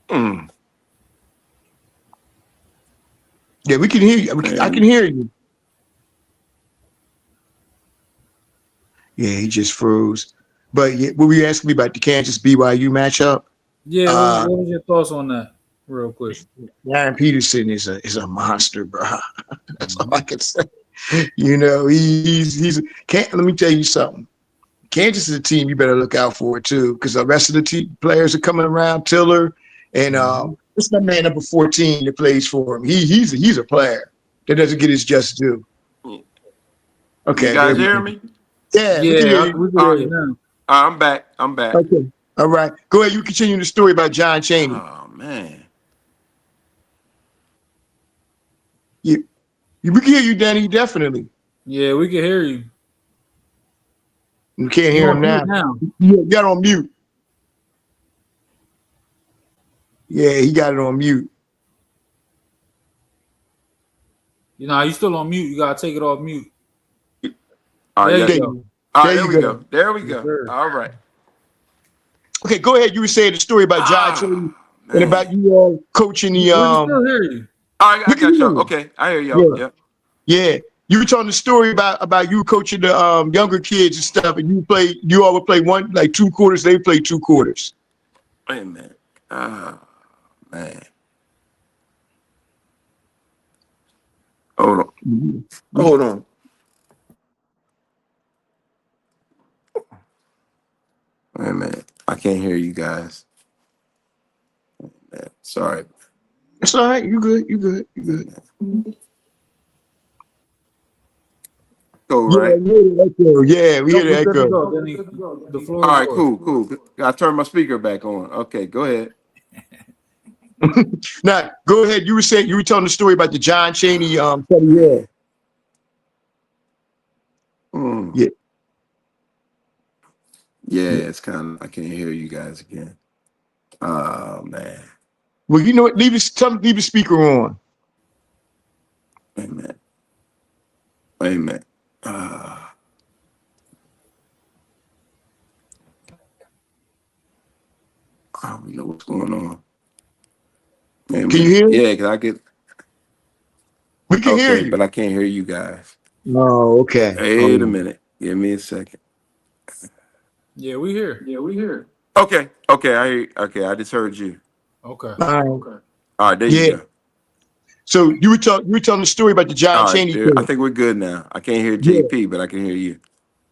mm, Yeah, we can hear you. I can man. hear you. Yeah, he just froze. But yeah, what were you asking me about the Kansas BYU matchup? Yeah, Uh, what was your thoughts on that, real quick? Aaron Peterson is a monster, bro. That's all I Mm-hmm. can say. Let me tell you something. Kansas is a team you better look out for too, because the rest of the players are coming around. Tiller and Mm-hmm. what's my man number 14 that plays for him? He's a player that doesn't get his just due. You Okay, there guys we hear go. me? Yeah, we can hear Yeah, you. we can Oh hear yeah. you now. I'm back. I'm back. Okay, all right. Go ahead. You continue the story about John Chaney. Oh man. You, we can hear you, Denny. Definitely. Yeah, we can hear you. You can't You hear on him mute now. now. You got on mute. Yeah, he got it on mute. You still on mute. You gotta take it off mute. Oh There yeah. you There go. you, All right, there there you we go. go. There we Yes, go. sir. All right. Okay, go ahead. You were saying the story about John Ah Chaney and man. about you all coaching the We can still hear you. I We can got hear y'all. you. Okay, I hear y'all. Yeah, Yep. yeah. You were telling the story about you coaching the younger kids and stuff, and you all would play 2 quarters. They play 2 quarters. Wait a minute. Ah man. Hold on. Mhm. Hold on. Wait a minute. I can't hear you guys. Sorry. It's all right. You good. You good. You good. Go Yeah, right. we hear the echo. Yeah, we Nope, hear we the good to echo. go, Denny. The floor All is right, yours. cool. I turned my speaker back on. Okay, go ahead. Now, go ahead. You were telling the story about the John Chaney Teddy Hill. Mm. Yeah. Yeah, Yeah. it's kind of. I can't hear you guys again. Oh man. Well, you know what? Leave the speaker on. Wait a minute. Wait a minute. Uh, I don't know what's going on. Wait a Can you minute. hear? Yeah, cause I get We can hear okay, you. but I can't hear you guys. Oh, okay. Wait a minute. Give me a second. Yeah, we here. Okay. Okay, I just heard you. Okay. All right. All right, there you Yeah. go. So you were telling the story about the John All right, Chaney I thing. think we're good now. I can't hear Yeah. JP, but I can hear you.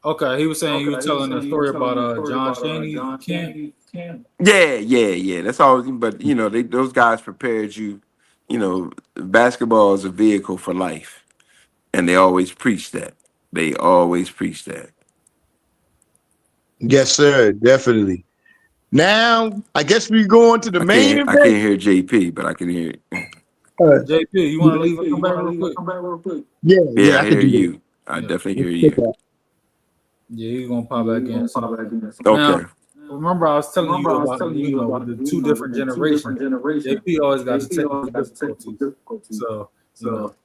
Okay. He was saying you were telling a story about John Chaney camp. Yeah. That's all. But those guys prepared you. Basketball is a vehicle for life, and they always preach that. They always preach that. Yes, sir. Definitely. Now, I guess we go on to the main I can't event. hear JP, but I can hear. Uh, JP, you want to leave and come back real quick? yeah, Yeah, yeah, I I could hear do that. you. I Yeah. definitely Let's hear take you. that. Yeah, he's gonna pop back in soon. Okay. Now, remember I was telling you about with the two different generations. JP always got the technical difficulties. So,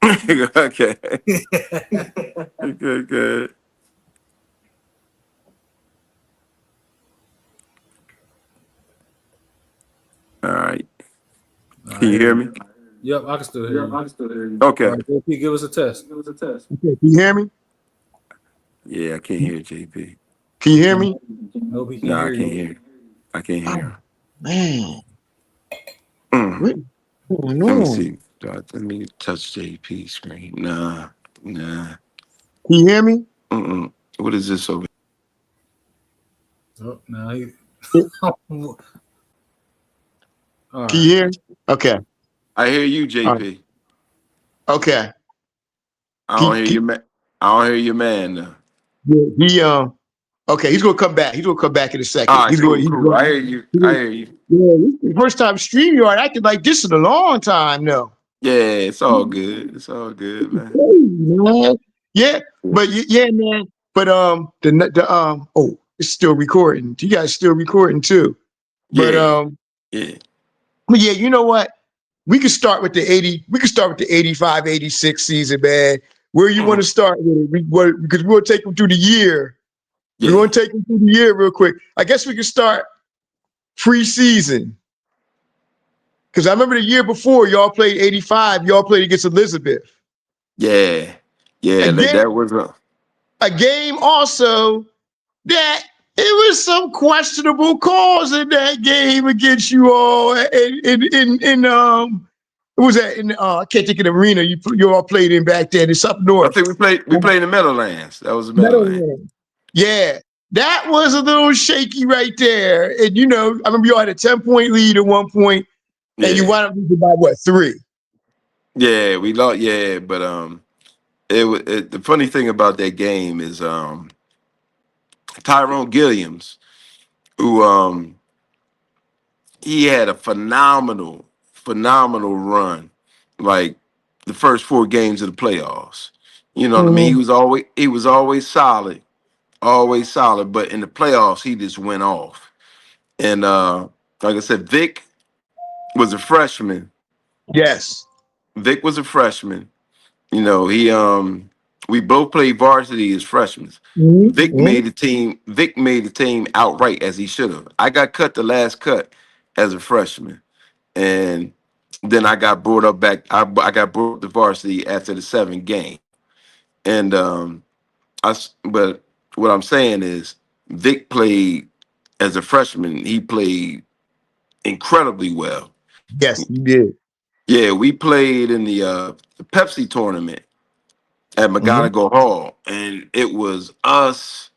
Okay. Good. All right. I Can you hear hear you. me? Yep, I can still hear you. All Okay. right, JP, give us a test. Okay, can you hear me? Yeah, I can't hear JP. Can you hear me? Nope, he can't No, I hear can't you. hear. I can't Oh hear. man, Mm. what's going Let me on? see. Let me touch JP screen. Nah. Can you hear me? What is this over? Oh, now he. Can All you right. hear? Okay, I hear you, all right. JP. Okay. I don't He, hear he, your man. I don't hear your man now. yeah, okay, he's gonna come back. He's gonna come back in a second. All right, He's going. He's cool. I going. hear you. He's I going hear you. yeah, this is the first time StreamYard acted like this in a long time now. Yeah, it's all good. It's all good, man. Crazy, man. Yeah, but yeah, man. But oh, it's still recording. You guys still recording too. But Yeah, yeah, but yeah, you know what? We could start with the 80. We could start with the 85, 86 season, man. Where you want mhm, to start with it? Because we want to take them through the year. We yeah, want to take them through the year real quick. I guess we could start preseason. Because I remember the year before y'all played 85. Y'all played against Elizabeth. yeah, yeah. Again, That was a a game also that it was some questionable calls in that game against you all. In what was that? I can't think of the arena you all played in back then. It's up I north. think we played in the Meadowlands. That was the Meadowlands. Meadowlands. Yeah, that was a little shaky right there. And I remember y'all had a 10-point lead at one point, and you Yeah, wound up losing by what, 3? yeah, we lost. Yeah, but the funny thing about that game is Tyrone Gilliams, who he had a phenomenal run, like the first 4 games of the playoffs. You know what I mean? Mm-hmm. He was always solid, but in the playoffs he just went off. And like I said, Vic was a freshman. Yes. Vic was a freshman. He we both played varsity as freshmen. Mm-hmm. Vic made the team outright as he should have. I got cut the last cut as a freshman, and then I got brought up back. I got brought up to varsity after the 7th game, and but what I'm saying is Vic played as a freshman. He played incredibly well. Yes, you did. Yeah, we played in the Pepsi tournament at Mm-hmm. McGonigal Hall, and it was us,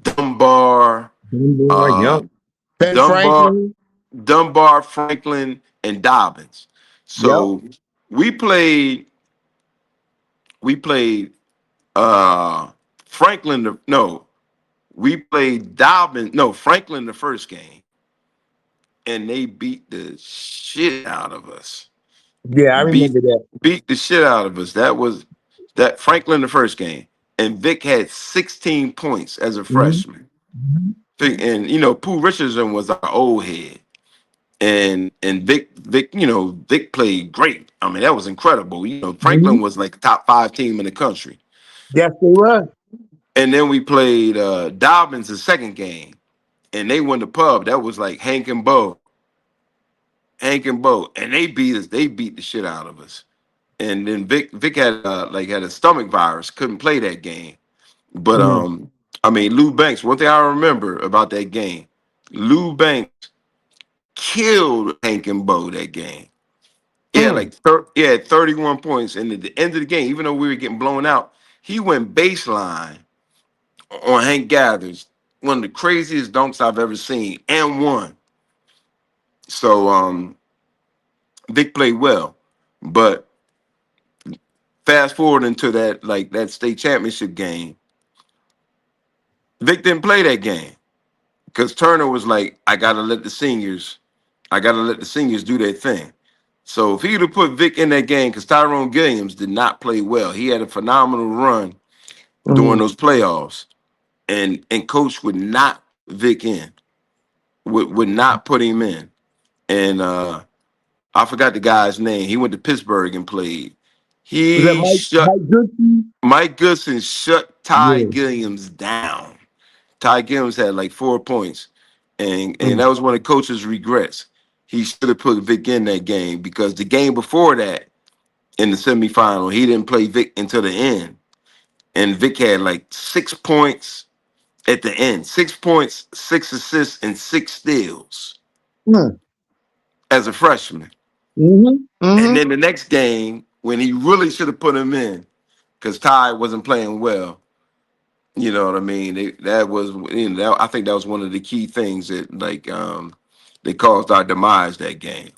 Dunbar. Dunbar, uh, yep. Ben Dunbar, Franklin. Dunbar, Franklin, and Dobbins. Yep. So we played we played uh Franklin no, we played Dobbins, no, Franklin the first game, and they beat the shit out of us. Yeah, I Beat remember that. beat the shit out of us. That was that Franklin the first game. And Vic had 16 points as a Mhm. freshman. And you know, Pooh Richardson was our old head. And Vic, you know, Vic played great. I mean, that was incredible. You know, Franklin Mhm. was like a top 5 team in the country. Yes, they were. And then we played Dobbins the second game, and they won the pub. That was like Hank and Bo, and they beat us. They beat the shit out of us. And then Vic had had a stomach virus, couldn't play that game. But Mm. I mean, Lou Banks. One thing I remember about that game, Lou Banks killed Hank and Bo that game. Yeah, Mm. he had 31 points. And at the end of the game, even though we were getting blown out, he went baseline on Hank Gathers, one of the craziest dunks I've ever seen, and won. So Vic played well. But fast forward into that state championship game, Vic didn't play that game because Turner was like, I gotta let the seniors do their thing. So if he'd have put Vic in that game, because Tyrone Gilliams did not play well. He had a phenomenal run during Mm. those playoffs. And coach would not put Vic in, would not put him in. And I forgot the guy's name. He went to Pittsburgh and played. Was that He Mike shut Mike Goodson? Mike Goodson shut Ty Yeah. Gilliams down. Ty Gilliams had like 4 points. And Mm. that was one of coach's regrets. He should have put Vic in that game because the game before that in the semifinal, he didn't play Vic until the end. And Vic had like 6 points at the end. 6 points, 6 assists, and 6 steals Mm. as a freshman. Mm-hmm. And Mm-hmm. then the next game, when he really should have put him in, because Ty wasn't playing well. You know what I mean? That was, I think that was one of the key things that that caused our demise that game.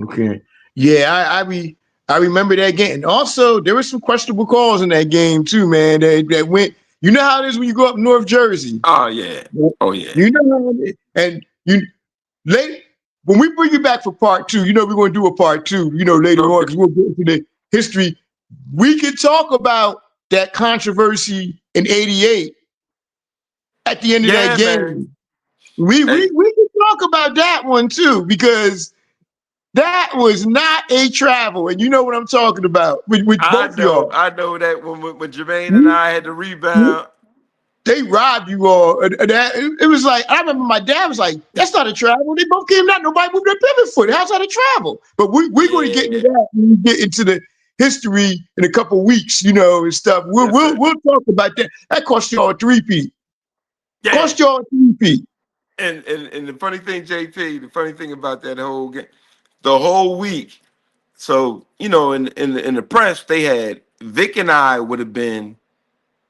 Okay. Yeah, I remember that game. And also, there were some questionable calls in that game too, man. That went. You know how it is when you go up North Jersey. Oh yeah, oh yeah, You know how it is. And you late when we bring you back for part two. You know we're going to do a part two. You know later on okay, because we'll get into the history. We could talk about that controversy in '88 at the end of that yeah, man. game. We Hey, we we can talk about that one too because that was not a travel, and you know what I'm talking about with both y'all. I know that when Jermaine and We- I had to we- rebound. They robbed you all. And it was like I remember my dad was like, "That's not a travel." They both came out. Nobody moved their pivot foot. How's that a travel? But we're going to get into Yeah, that when we get into the history in a couple weeks, you know, and stuff. We'll yes, we'll sir. we'll talk about that. That cost y'all a three-peat. Yeah, Cost y'all a three-peat. and the funny thing, JP, the funny thing about that whole game, the whole week. So in the press, they had Vic and I would have been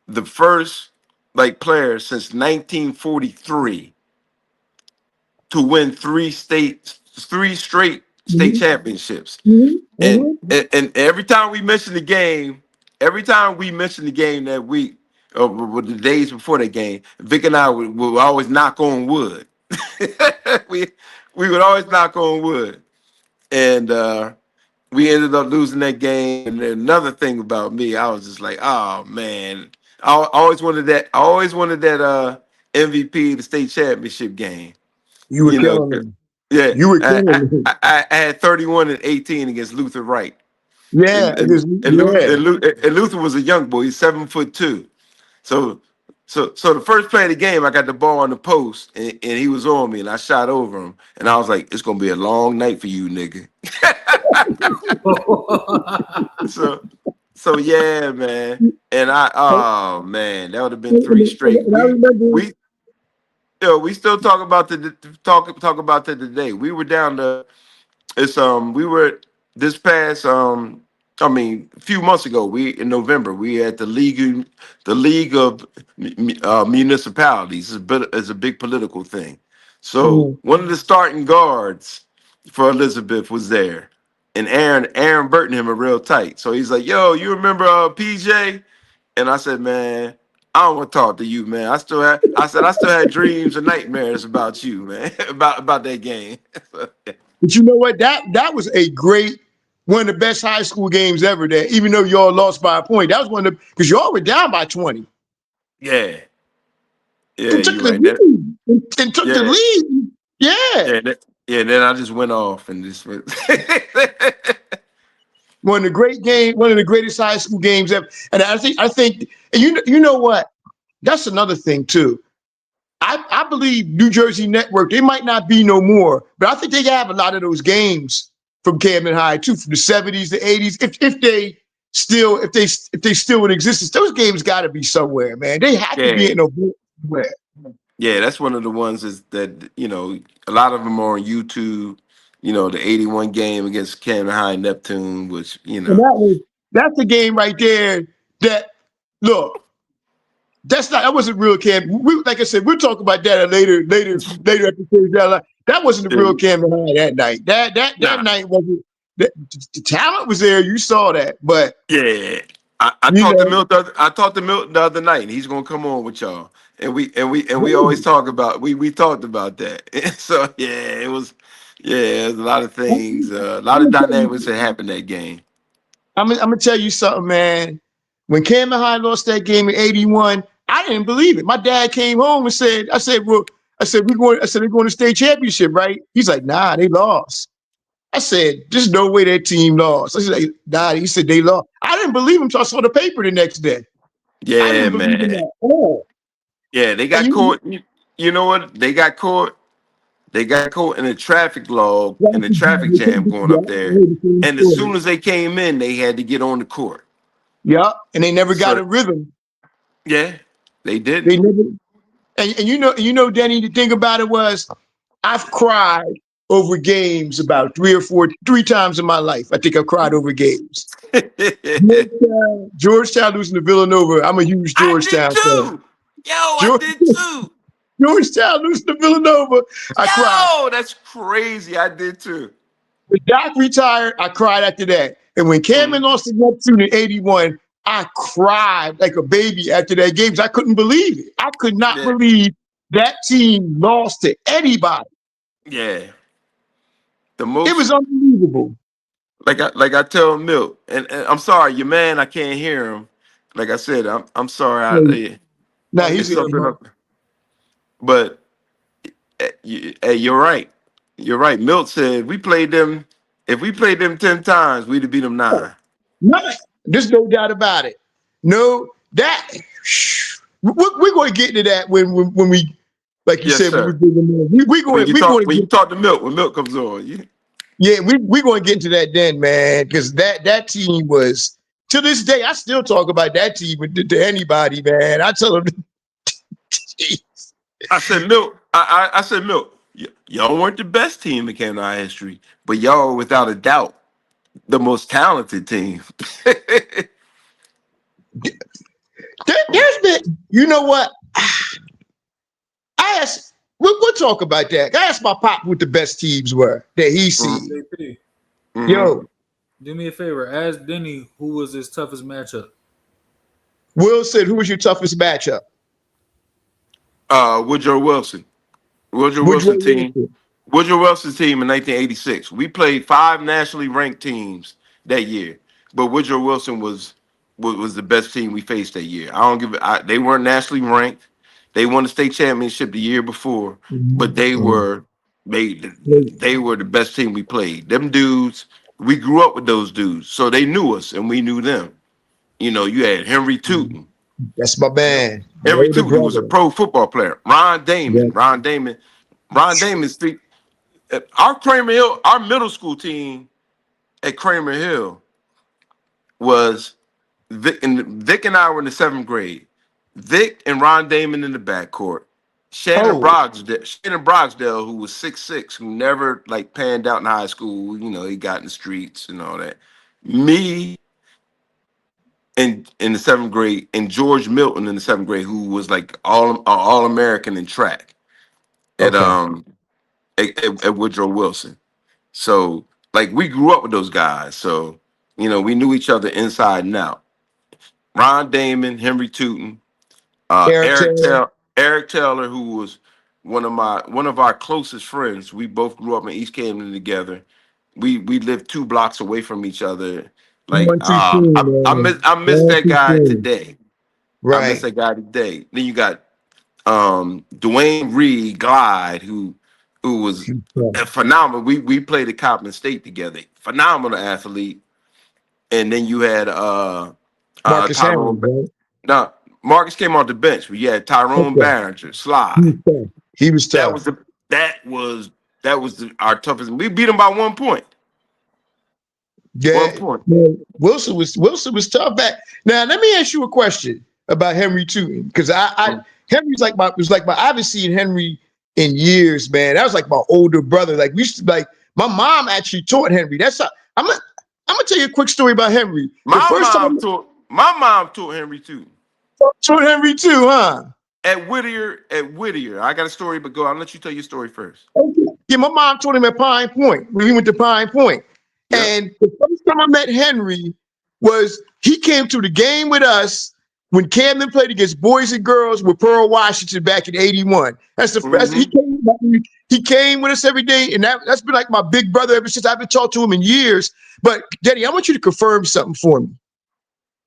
the first players since 1943 to win three straight state Mhm, championships. mhm, And, mhm. and every time we mention the game, every time we mention the game that week, or the days before that game, Vic and I would always knock on wood. we we would always knock on wood, and we ended up losing that game. And then another thing about me, I was just like, oh man, I always wanted that. I always wanted that MVP, the state championship game. You were You know, killing them. yeah, You were killing them. I had 31 and 18 against Luther Wright, Yeah, and because Luther, yeah. And Luther was a young boy. He's 7'2". So so the first play of the game, I got the ball on the post, and he was on me, and I shot over him, and I was like, "It's gonna be a long night for you, nigga." So yeah, man. And oh man, that would have been three straight. And I remember We we still talk about talk about that today. We were down to we were this past I mean, a few months ago, we in November, we at the League of Municipalities. It's a big political thing. So Mhm. one of the starting guards for Elizabeth was there, and Aaron Burton him are real tight. So he's like, "Yo, you remember PJ?" And I said, "Man, I don't want to talk to you, man. I still had dreams and nightmares about you, man, about that game." But you know what? That was a great, one of the best high school games ever. That even though y'all lost by a point, that was one of the, because y'all were down by 20 Yeah, yeah, and took you're the right. That lead and took the yeah. lead. Yeah, Yeah, then I just went off and just went. one of the great game, one of the greatest high school games ever. And I think, and you know what? That's another thing too. I believe New Jersey Network, they might not be no more, but I think they have a lot of those games from Camden High too, from the 70s, the 80s. If they still, if they still in existence, those games gotta be somewhere, man. They have to be Yeah, in a book somewhere. yeah, that's one of the ones is that a lot of them are on YouTube. The 81 game against Camden High Neptune, which And that's the game right there that look, that wasn't real Camden. Like I said, we'll talk about that at later episodes. That wasn't the real Camden High that night. That nah, night wasn't. The talent was there. You saw that, but yeah. I you talked to know, Milt. I talked to Milt the other night, and he's gonna come on with y'all. And we always talk about we talked about that. So yeah, it was a lot of things, a lot of I'm gonna tell dynamics you, that happened that game. I'm gonna tell you something, man. When Camden High lost that game in '81, I didn't believe it. My dad came home and said, "Well, I said they're going to state championship, right?" He's like, "Nah, they lost." I said, "There's no way that team lost." I said, "Nah." He said they lost. I didn't believe him until I saw the paper the next day. I Yeah, didn't believe him man. at all. Yeah, they And got caught. You know what? They got caught. They got caught in a traffic log in a traffic jam going up there. And as soon as they came in, they had to get on the court. yeah, and they never got So a rhythm. yeah, they They didn't. never. And you know, Denny. The thing about it was, I've cried over games about three times in my life. I think I've cried over games. I Georgetown losing to Villanova. I'm a huge did Georgetown fan. too. Yo, I George, did too. Georgetown losing to Villanova. I cried. Yo, that's crazy. I did too. When Doc retired, I cried after that. And when Camden Mhm. lost to Neptune in '81, I cried like a baby after that game. I couldn't believe it. I could not Yeah, believe that team lost to anybody. yeah. The It most was unbelievable. like I tell Milt, and I'm sorry, your man, I can't hear him. Like I said, I'm sorry. Hey, now Oh, you he's It's good, something bro? up, but hey, you're right. You're right. Milt said we played them. If we played them 10 times, we'd have beat them nine. no, there's no doubt about it. No, that we're going to get into that when we, like you Yes, said, when we sir. bring them in. We're going to When you get, talk to Milt, when Milt comes on, yeah, we're going to get into that then, man, because that team was, to this day, I still talk about that team to anybody, man. I tell them, I said Milt. I said Milt. Y'all weren't the best team in Canada history, but y'all are without a doubt the most talented team. there's been, you know what? I asked, we'll talk about that. I asked my pop what the best teams were that he Mhm. seen. JP, Mhm. Yo, do me a favor. Ask Denny who was his toughest matchup. Will said, who was your toughest matchup? Woodrow Wilson. Woodrow Woodrow Wilson team. Wilson. Woodrow Wilson's team in 1986. We played five nationally ranked teams that year, but Woodrow Wilson was the best team we faced that year. I don't give it. They weren't nationally ranked. They won the state championship the year before, but they they were the best team we played. Them dudes, we grew up with those dudes, so they knew us and we knew them. You had Henry Tootin. That's my Yep. man, my Henry older Tootin was a brother. pro football player. Ron Yeah. Damon. Ron Damon speak. Our Kramer Hill, our middle school team at Kramer Hill was Vic and I were in the seventh grade. Vic and Ron Damon in the backcourt. Oh, Shannon Brogsdale, who was 6'6", who never like panned out in high school. He got in the streets and all that. Me, in the seventh grade, and George Milton in the seventh grade, who was like all American in track at Okay. at Woodrow Wilson. So like we grew up with those guys. So we knew each other inside and out. Ron Damon, Henry Tootin, Eric Taylor. Eric Taylor, who was one of our closest friends. We both grew up in East Camden together. We lived 2 blocks away from each other. Like One too soon, man. I miss One that too guy soon. today. I miss Right. that guy today. Then you got Dwayne Reed Glide, who was a phenomenal. We played at Coppin State together. Phenomenal athlete. And then you had Marcus Hamlin, Tyrone. right? No, Marcus came off the bench, but you had Tyrone Okay. Barringer, He Sly. was tough. He was That tough. was the our toughest. We beat them by 1 point. One Yeah, point. man, Wilson was tough back. Now let me ask you a question about Henry Tootin, because I Mm. Henry's like I haven't seen Henry in years, man. That was like my older brother. Like we used to like my mom actually taught Henry. That's how, I'm gonna tell you a quick story about Henry. The first time My mom taught Henry too. I taught Henry too, huh? At Whittier. I got a story, but go. I'll let you tell your story first. Okay. Yeah, my mom taught him at Pine Point when we went to Pine Point. Yep. And the first time I met Henry was he came to the game with us when Camden played against Boys and Girls with Pearl Washington back in '81. Mm-hmm. He came with us every day, and that's been like my big brother ever since. I haven't talked to him in years. But Denny, I want you to confirm something for me.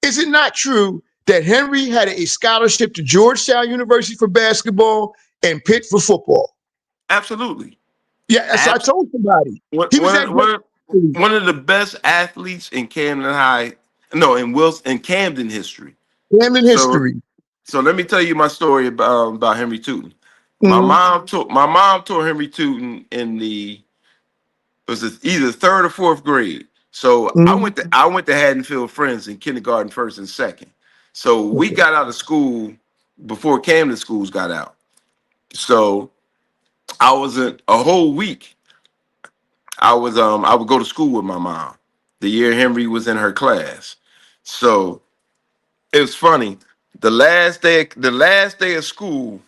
Is it not true that Henry had a scholarship to Georgetown University for basketball and Pitt for football? Absolutely. Yeah, so I told somebody One, he was one, that great. one, one of the best athletes in Camden High, no, in Camden history. Him in So, history. so let me tell you my story about Henry Tootin. Mm-hmm. My mom taught Henry Tootin in either third or fourth grade. So Mm-hmm. I went to Haddonfield Friends in kindergarten, first and second. So we Okay. got out of school before Camden schools got out. So I was a whole week. I would go to school with my mom the year Henry was in her class. So it was funny. The last day of school,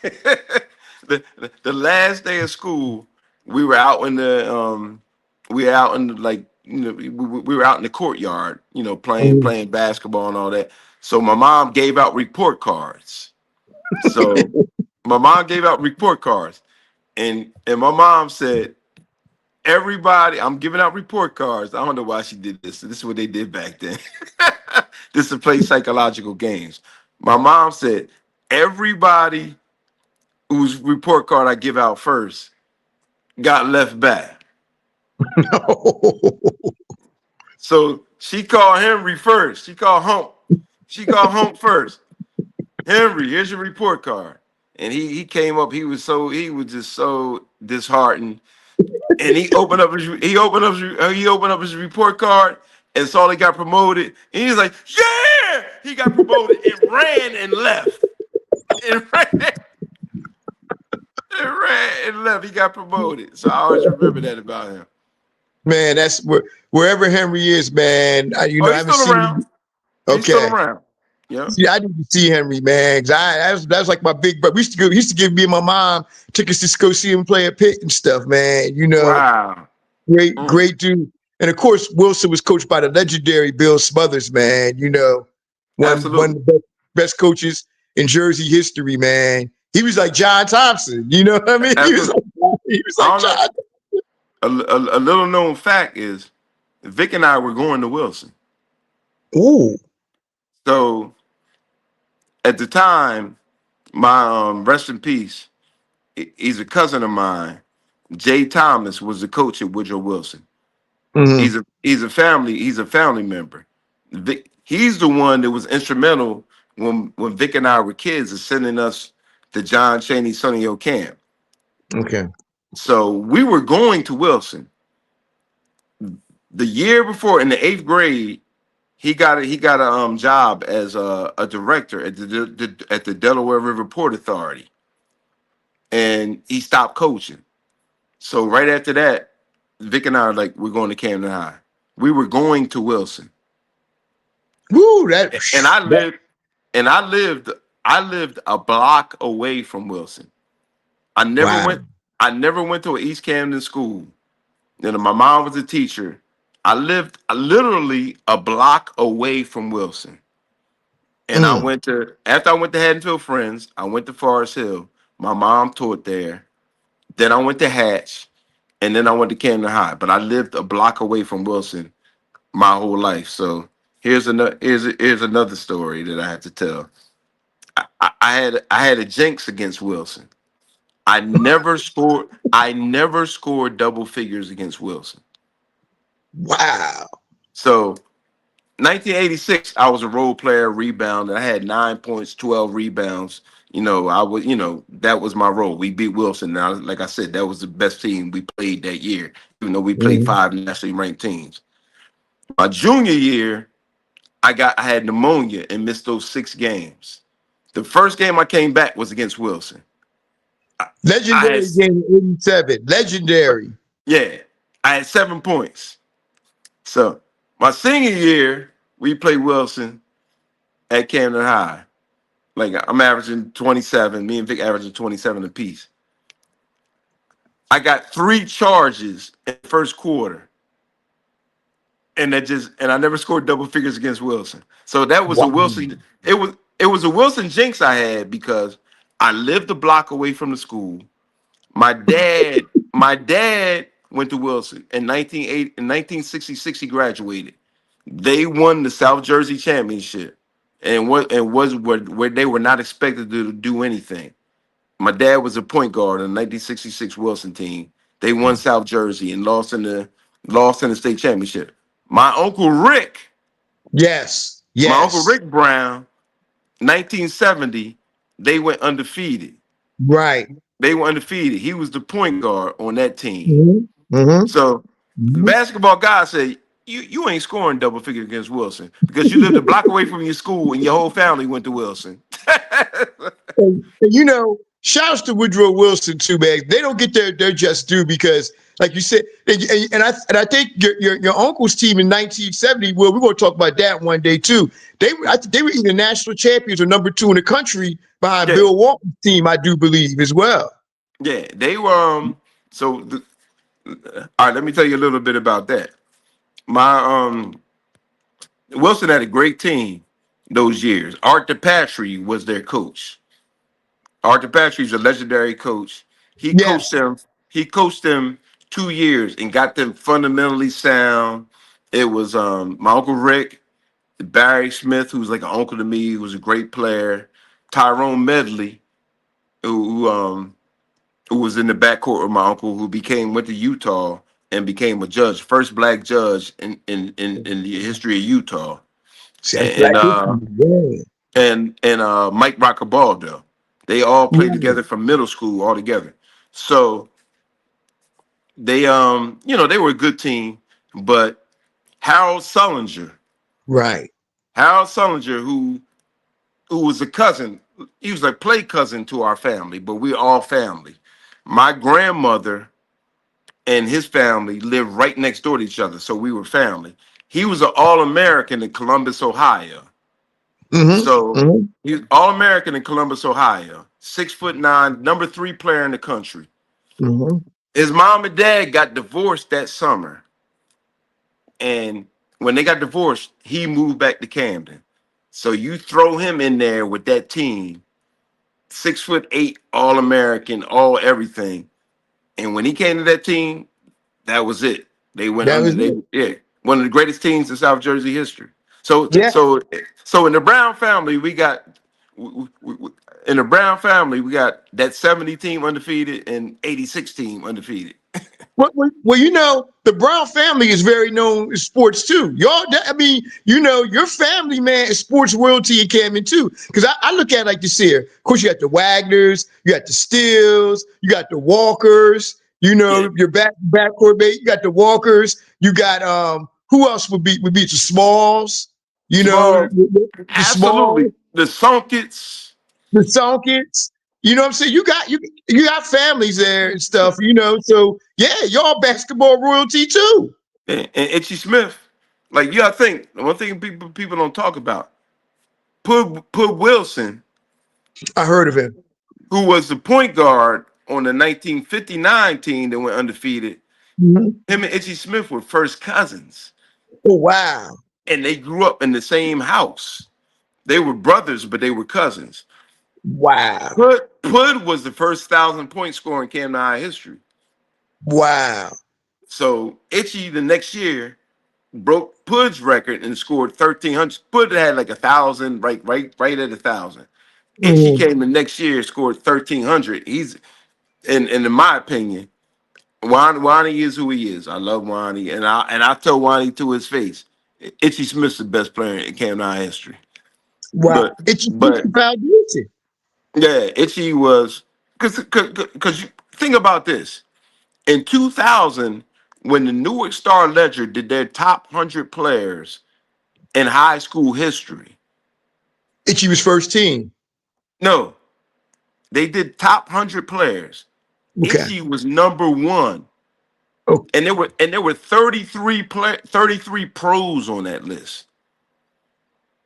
the last day of school, we were out in the we were out in the, like we were out in the courtyard, Mm-hmm. playing basketball and all that. So my mom gave out report cards. So my mom gave out report cards, and my mom said, everybody, I'm giving out report cards. I don't know why she did this. This is what they did back then. This is to play psychological games. My mom said, everybody whose report card I give out first got left back. So she called Henry first. She called Hump. She called Hump first. Henry, here's your report card. And he came up. He was just so disheartened. And he opened up his report card and saw he got promoted. And he was like, "Yeah!" He got promoted and ran and left. And ran and left. He got promoted. So I always remember that about him. Man, that's wherever Henry is, man. Oh, I he's haven't still seen around. him. He's still Okay. around. Yep. See, I need to see Henry, man. 'Cause that was like my big brother. He used to give me and my mom tickets to go see him play at Pitt and stuff, man. Wow. Great, Mm, great dude. And of course, Wilson was coached by the legendary Bill Smothers, man. One absolutely. of the best coaches in Jersey history, man. He was like John Thompson. You know what I mean? Absolutely. He was I like don't know. John. A little known fact is Vic and I were going to Wilson. Ooh. So at the time, my rest in peace, he's a cousin of mine. Jay Thomas was the coach at Woodrow Wilson. Mm-hmm. He's a family member. He's the one that was instrumental when Vic and I were kids of sending us to John Chaney Sonny Hill camp. Okay. So we were going to Wilson. The year before, in the 8th grade, he got a job as a director at the Delaware River Port Authority, and he stopped coaching. So right after that, Vic and I are like, we're going to Camden High. We were going to Wilson. Woo, that, And I that lived and I lived a block away from Wilson. I never wow. went I never went to an East Camden school. You know, my mom was a teacher. I lived literally a block away from Wilson. And I Mm. went to after I went to Haddonfield Friends, I went to Forest Hill. My mom taught there. Then I went to Hatch, and then I went to Camden High. But I lived a block away from Wilson my whole life. So here's another story that I have to tell. I had a jinx against Wilson. I never scored double figures against Wilson. Wow. So 1986, I was a role player, rebound. I had 9 points, 12 rebounds. That was my role. We beat Wilson. Now, like I said, that was the best team we played that year, even though we played Mhm. 5 nationally ranked teams. My junior year, I had pneumonia and missed those 6 games. The first game I came back was against Wilson. I had Legendary game in 87. Legendary. yeah, I had 7 points. So my senior year, we played Wilson at Camden High. Like I'm averaging 27. Me and Vic averaging 27 apiece. I got 3 charges in the first quarter, and I never scored double figures against Wilson. So that was a Wow. Wilson. It was a Wilson jinx I had because I lived a block away from the school. My dad went to Wilson in 1966. He graduated. They won the South Jersey Championship, and was where they were not expected to do anything. My dad was a point guard in the 1966 Wilson team. They won South Jersey and lost in the state championship. My uncle Rick, Yes. my uncle Yes. Rick Brown, 1970, they went undefeated. Right. They were undefeated. He was the point guard on that team. Hmm. Hmm. So the basketball guy said, you ain't scoring double figures against Wilson because you lived a block away from your school and your whole family went to Wilson. And shouts to Woodrow Wilson too, man. They don't get their just due because, like you said, and I think your uncle's team in 1970. Well, we're going to talk about that one day too. They were either national champions or number 2 in the country behind Yeah, Bill Walton's team, I do believe as well. yeah. They were all right, let me tell you a little bit about that. My Wilson had a great team those years. Art DePatry was their coach. Art DePatry's a legendary coach. He coached Yes. them. He coached them 2 years and got them fundamentally sound. It was my uncle Rick, Barry Smith, who's like an uncle to me, who was a great player. Tyrone Medley, who was in the backcourt with my uncle, who went to Utah and became a judge, first black judge in the history of Utah, See, that's and Black uh, History. Yeah. and Mike Roccabaldo. They all played Right. together from middle school all together. So they were a good team, but Harold Sullinger, Right. Harold Sullinger, who was a cousin, he was like play cousin to our family, but we're all family. My grandmother and his family lived right next door to each other, so we were family. He was an All-American in Columbus, Ohio. Hmm. So Hmm. he's All-American in Columbus, Ohio. 6'9", number 3 player in the country. Hmm. His mom and dad got divorced that summer, and when they got divorced, he moved back to Camden. So you throw him in there with that team, 6'8", All-American, all everything. And when he came to that team, that was it. They went That under. was it. One of the greatest teams in South Jersey history. So Yeah. so so in the Brown family, in the Brown family we got that 70 team undefeated and 86 team undefeated. Well, the Brown family is very known in sports too. Your family, man, is sports royalty in Camden too. Because I look at it like this here. Of course, you got the Wagners, you got the Steels, you got the Walkers. Yeah, Your backcourt bait. You got the Walkers. You got who else would be the Smalls? You know, small, the absolutely. Smalls, The Sonkets. the Sonkets. You know what I'm saying? You got families there and stuff. So yeah, y'all basketball royalty too. And Itchy Smith. Like you gotta think, one thing people don't talk about. Pud Wilson, I heard of him. who was the point guard on the 1959 team that went undefeated, Mhm. him and Itchy Smith were first cousins. Oh wow, And they grew up in the same house. They were brothers, but they were cousins. wow, Pud was the first 1,000 point scorer in Camden High history. wow. So Itchy the next year broke Pud's record and scored 1,300. Pud had like 1,000, right at 1,000. Itchy Mhm. came the next year, scored 1,300. He's and in my opinion, Wani is who he is. I love Wani, and I tell Wani to his face, Itchy Smith's the best player in Camden High history. Wow. But It's but foundation. yeah, Itchy was because you think about this. In 2000, when the Newark Star Ledger did their top 100 players in high school history, Itchy was first team. no, they did top 100 players. Okay. Itchy was number one, Oh, and there were 33 pros on that list.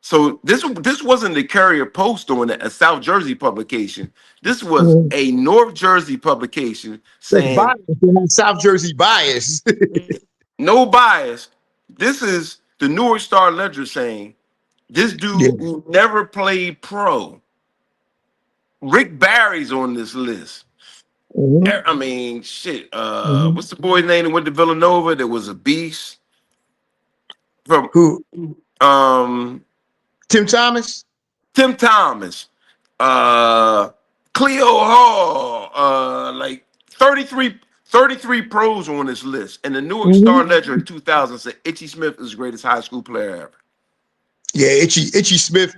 So this wasn't the Carrier Post doing it, a South Jersey publication. This was mhm. a North Jersey publication That's saying bias. They have South Jersey bias. no bias. This is the Newark Star Ledger saying this Yeah. dude who never played pro. Rick Barry's on this list. Mhm. I mean, shit. Mhm. What's the boy's name that went to Villanova? That was a beast from Who? um Tim Thomas? Tim Thomas, uh, Cleo Hall, like 33 pros on this list. And the Newark Star Mhm. Ledger in 2000 said Itchy Smith is the greatest high school player ever. Yeah, Itchy Smith.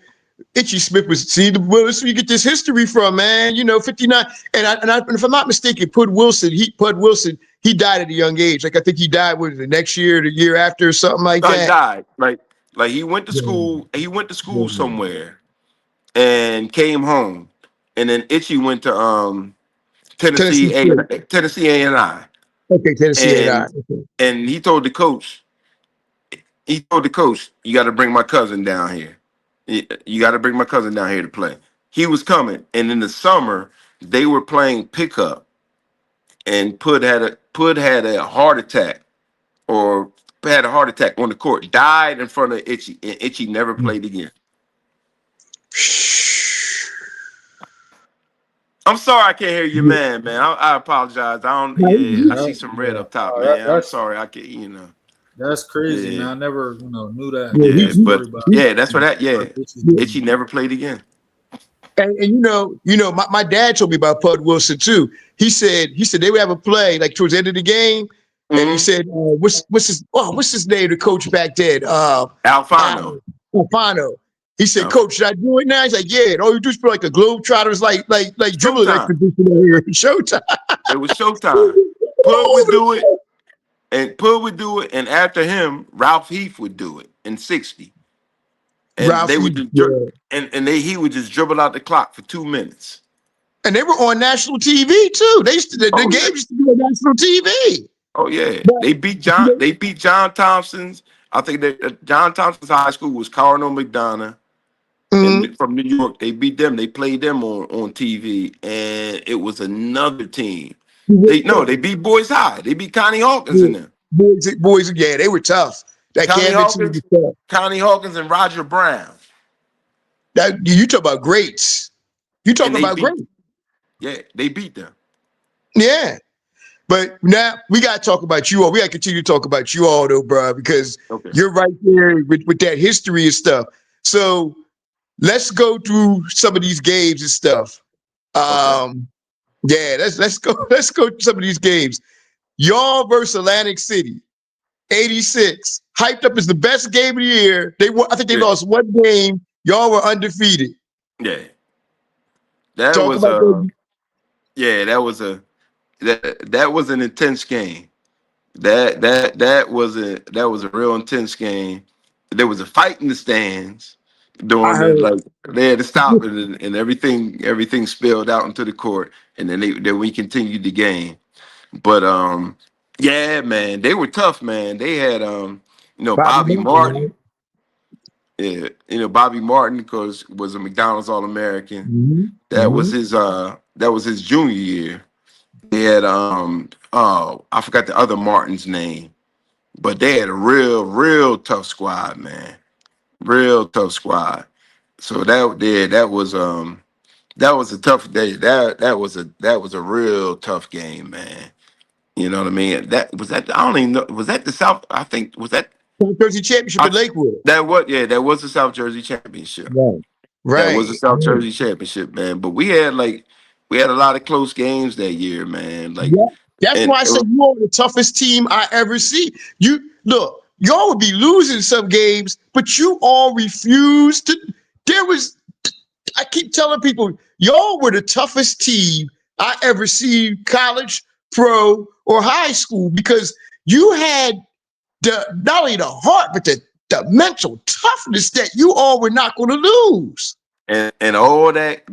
Itchy Smith was see the well, that's where you get this history from, man. 59. And if I'm not mistaken, Pud Wilson, he died at a young age. Like I think he died was the next year, the year after, or something like No, he that. died. Like he went to Yeah, school. He went to school yeah. somewhere and came home, and then Itchy went to Tennessee State. Tennessee A&I, Okay, Tennessee ain't I. and Okay. and he told the coach, you got to bring my cousin down here. You got to bring my cousin down here to play. He was coming, and in the summer they were playing pickup, and Pud had a heart attack, or had a heart attack on the court, died in front of Itchy, and Itchy never played again. I'm sorry I can't hear you, Yeah. man. I apologize. I don't. No, Yeah, I see That, some red yeah, up top, that, man. I'm sorry. I can't. that's crazy, man. Yeah, I never, knew that yeah, yeah. that But story about yeah, that's what that. Yeah, Itchy. yeah. Itchy never played again. And my dad told me about Pud Wilson too. He said they would have a play like towards the end of the game, and he Hmm. said, what's his name? The coach back then, Alfano. Al Alfano. He said, Alf- Coach, should I do it now? He's like, yeah. And all you do is put like a globetrotters, like dribbling Showtime. expedition over here. Showtime. It was Showtime. Pud All would over the do it, place. and after him, Ralph Heath would do it in 60, and they would Ralphie, just yeah. he would just dribble out the clock for 2 minutes. And they were on national TV too. The Oh game yeah. used to be on national TV. Oh yeah, But they beat you John. know, They beat John Thompson's. I think that John Thompson's high school was Cardinal McDonough, mhm. and from New York. They beat them. They played them on TV, and it was another team. They beat Boys High. They beat Connie Hawkins in them. Boys, yeah, they were tough. That Connie Camden team Hawkins, was tough. Connie Hawkins, and Roger Brown, That you talk about greats. You and talking they about beat. greats. Yeah, they beat them. Yeah. But now we gotta talk about you all. We gotta continue to talk about you all though, bro, because Okay. you're right there with that history and stuff. So let's go through some of these games and stuff. Okay. Yeah, let's go. Let's go through some of these games. Y'all versus Atlantic City, 86. Hyped up as the best game of the year. They won, I think they Yeah. lost one game. Y'all were undefeated. Yeah. That Talk was about that. yeah. That was an intense game. That was a real intense game. There was a fight in the stands I during the heard. like they had to stop it, and everything spilled out into the court, and then we continued the game. But yeah, man, they were tough, man. They had Bobby Bobby Martin, Martin. Yeah, Bobby Martin, because was a McDonald's All American. right? That was his junior year. They had oh, I forgot the other Martin's name, but they had a real tough squad, man. Real tough squad. So that was a tough day. That was a real tough game, man. You know what I mean? I don't even know. Was that the South? I think was that South Jersey Championship I, in Lakewood. that was the South Jersey Championship. Right. That was the Right. South Jersey Championship, man. But we had a lot of close games that year, man. Like, Yeah. That's and why I said you are the toughest team I ever see. You look, y'all would be losing some games, but you all refused to. There was, I keep telling people, y'all were the toughest team I ever see, college, pro, or high school, because you had the not only the heart, but the mental toughness that you all were not going to lose. and all that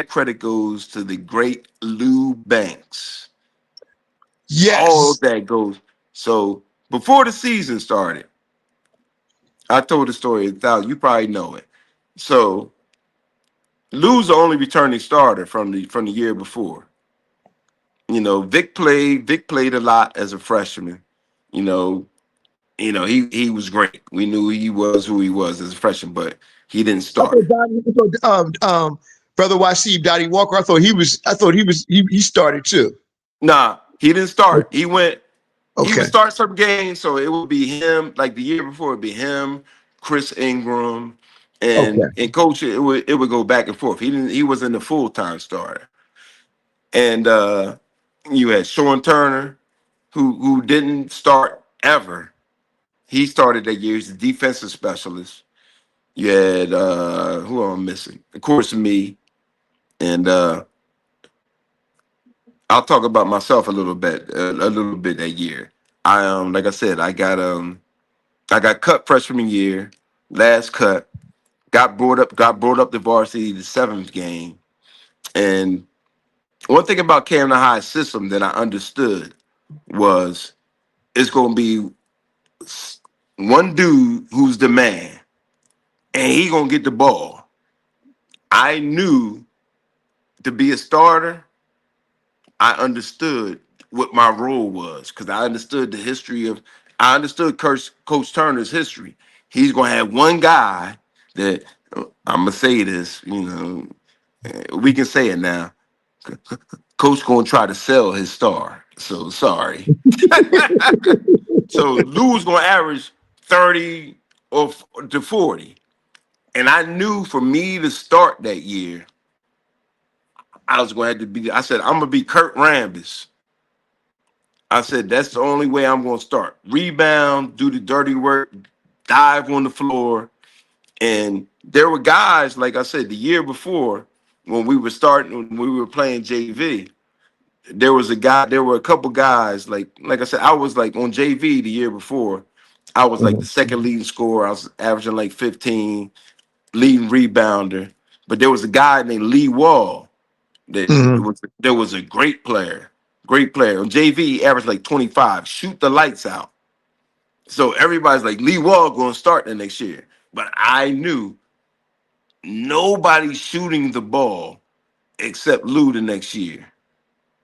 credit goes to the great Lou Banks. All Yes. that goes. So before the season started, I told the story. You probably know it. So Lou's the only returning starter from the year before. Vic played a lot as a freshman. You know, he was great. We knew he was who he was as a freshman, but he didn't I start. thought Donnie, brother YC Donnie Walker. I thought he started too. Nah, he didn't start. He would Okay. start some games, so it would be him. Like the year before, it'd be him, Chris Ingram, Okay. and coach. It would go back and forth. He wasn't the full time starter, and you had Sean Turner, who didn't start ever. He started that year. He's a defensive specialist. You had who am I missing? Of course, me, and I'll talk about myself a little bit that year. Like I said, I got cut freshman year, last cut. Got brought up to varsity the seventh game. And one thing about Camden High system that I understood was it's gonna be one dude who's the man, and he gonna get the ball. I knew to be a starter, I understood what my role was because I understood Coach Turner's history. He's gonna have one guy that I'm gonna say this, we can say it now. Coach gonna try to sell his star. So sorry. So Lou's gonna average 30 to 40. And I knew for me to start that year, I was gonna have to be, I said, I'm gonna be Kurt Rambis. I said, that's the only way I'm gonna start. Rebound, do the dirty work, dive on the floor. And there were guys, like I said, the year before, when we were playing JV, there were a couple guys, like I said, I was like on JV the year before. I was like the Mhm. second leading scorer. I was averaging like 15, leading rebounder. But there was a guy named Lee Wall Mhm. there was a great player. Great player. On JV, he averaged like 25. Shoot the lights out. So everybody's like, Lee Wall going to start the next year. But I knew nobody's shooting the ball except Lou the next year.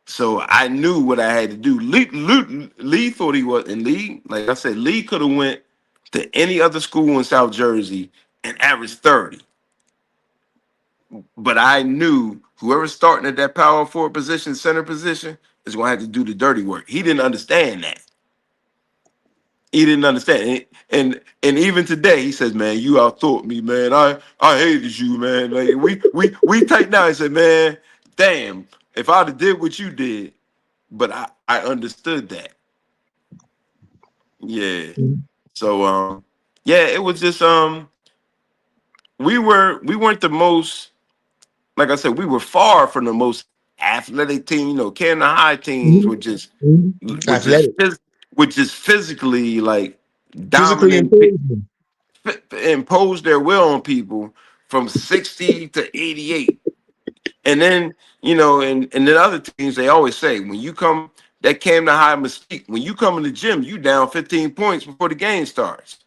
So I knew what I had to do. Lee thought he was, and Lee, like I said, Lee could have went to any other school in South Jersey and averaged 30. But I knew whoever's starting at that power forward position, center position, is going to have to do the dirty work. He didn't understand that. He didn't understand it. And even today, he says, "Man, you outthought me, man. I hated you, man. Like we tight now." He said, "Man, damn, if I'd have did what you did, but I understood that." Yeah. So yeah, it was just we weren't the most, like I said, we were far from the most athletic team. Canada High teams Mhm. were just Mhm. were just Athletic, phys- were just physically like physically dominant, imposing. impose their will on people from 60 to 88. And then, and then other teams, they always say, when you come that Camden High mystique. When you come in the gym, you down 15 points before the game starts.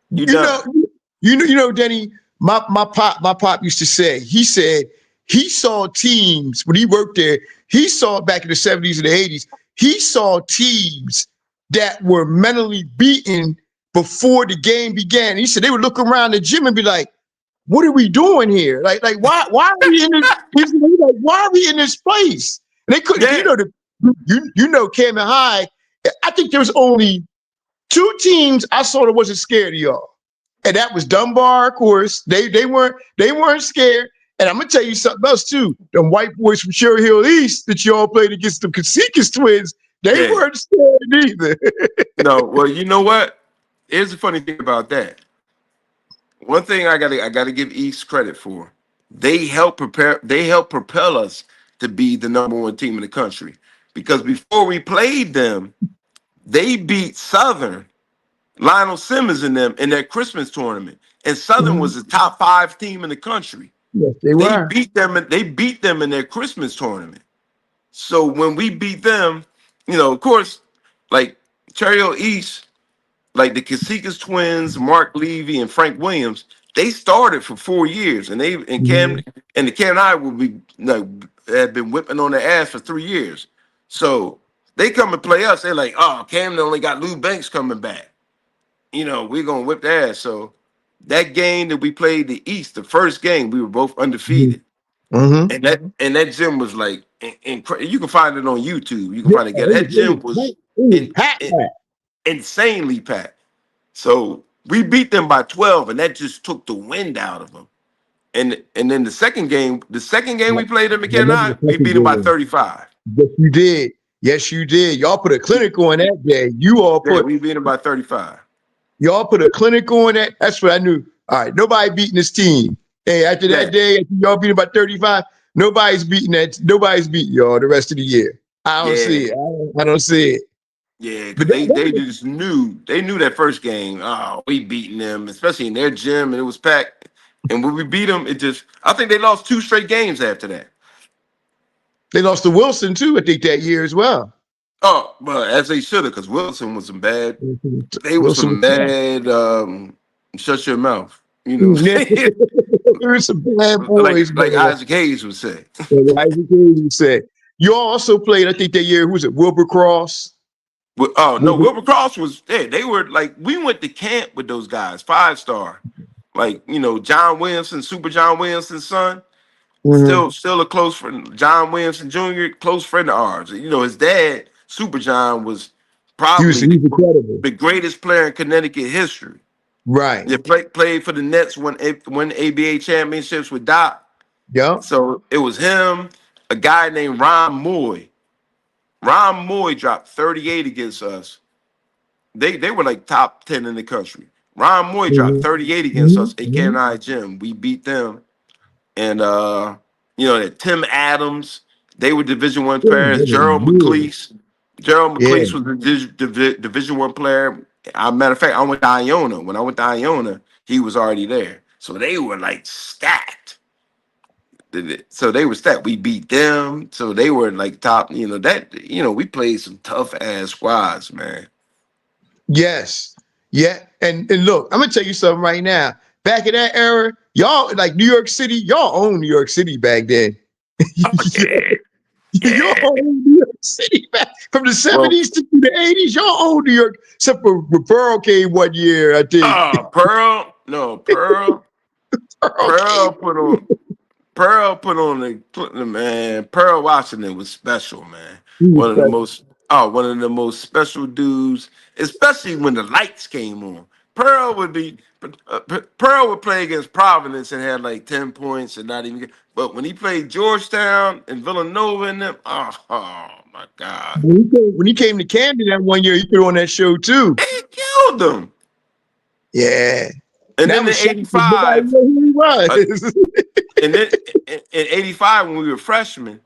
You You know, done. Denny. My pop used to say. He said he saw teams when he worked there. He saw back in the 70s and the 80s. He saw teams that were mentally beaten before the game began. He said they would look around the gym and be like, "What are we doing here? Like why are we in this? He's like, why are we in this place?" And they couldn't. Yeah, Camden High. I think there was only two teams I saw that wasn't scared of y'all, and that was Dunbar, of course. They weren't scared. And I'm gonna tell you something else too. Them white boys from Cherry Hill East that y'all played against the Caciquas twins, they yeah. weren't scared either. No, well, you know what? Here's the funny thing about that. One thing I gotta give East credit for. They help propel us to be the number one team in the country. Because before we played them, they beat Southern, Lionel Simmons and them in their Christmas tournament. And Southern was the top 5 team in the country. Yes, they They were. beat them in their Christmas tournament. So when we beat them, of course, like Cherry Hill East, like the Caciquas twins, Mark Levy and Frank Williams, they started for 4 years, and Mhm. the Cam and I will be had been whipping on their ass for 3 years. So they come and play us. They're like, oh, Camden only got Lou Banks coming back. We're gonna whip their ass. So that game that we played the East, the first game, we were both undefeated, Mm-hmm. and that gym was like, you can find it on YouTube. You can Yeah, find it again. That gym was it was in, packed. in, insanely packed. So we beat them by 12, and that just took the wind out of them. And then the second game we played at I remember the McKenna, we second beat them by game. 35. Yes, you did. Yes, you did. Y'all put a clinic on that day. Yeah, we beat them by 35. Y'all put a clinic on that. That's what I knew. All right, nobody beating this team. Hey, after that Yeah, day, after y'all beating by 35, nobody's beating that. Nobody's beating y'all the rest of the year. I don't yeah, see it. I don't see it. yeah, because But they just knew that first game. Oh, we beating them, especially in their gym, and it was packed. And when we beat them, I think they lost 2 straight games after that. they lost to Wilson too, I think, that year as well. Oh, but as they should have, because Wilson was some bad. They were Wilson some was tough. bad. Shut your mouth. There were some bad like boys, like man. Isaac Hayes would say. And Isaac Hayes said, you also played, I think, that year, who was it, Wilbur-Cross? Oh no, Wilbur, Wilbur Cross was there. They were like, we went to camp with those guys, 5-star. Like, John Williamson, Super John Williamson's son, mhm. still a close friend. John Williamson Jr., close friend of ours. His dad, Super John, was He probably was incredible. the greatest player in Connecticut history. Right. He played for the Nets, won ABA championships with Doc. Yeah. So it was him, a guy named Ron Moy. Ron Moy dropped 38 against us. They were like top 10 in the country. Ron Moy dropped Mhm. 38 against Mhm. us at Mhm. Camden Gym. We beat them. And that Tim Adams, they were Division 1 players. Gerald Yeah. McLeese was a Division 1 player. Matter of fact, I went to Iona. When I went to Iona, he was already there. So they were like stacked. So they were stacked. We beat them. So they were like top, we played some tough ass squads, man. Yes. Yeah. And look, I'm gonna tell you something right now. Back in that era, y'all like New York City, y'all owned New York City back then. Oh yeah. Y'all Yeah. owned New York City back from the Well, 70s to the 80s. Y'all owned New York, except for Burrow came one year, I think. Pearl. No, Pearl. Burrow Pearl came. put on Pearl put on the man. Pearl Washington was special, man. He was One of the special. most special dudes, especially when the lights came on. Pearl would play against Providence and had like 10 points and not even get, but when he played Georgetown and Villanova and them, oh my God. When he came to Camden that one year, he put on that show too. They killed them. Yeah. And That then in was shocking. Nobody 85, knew who he uh, was. and then in 85 when we were freshmen,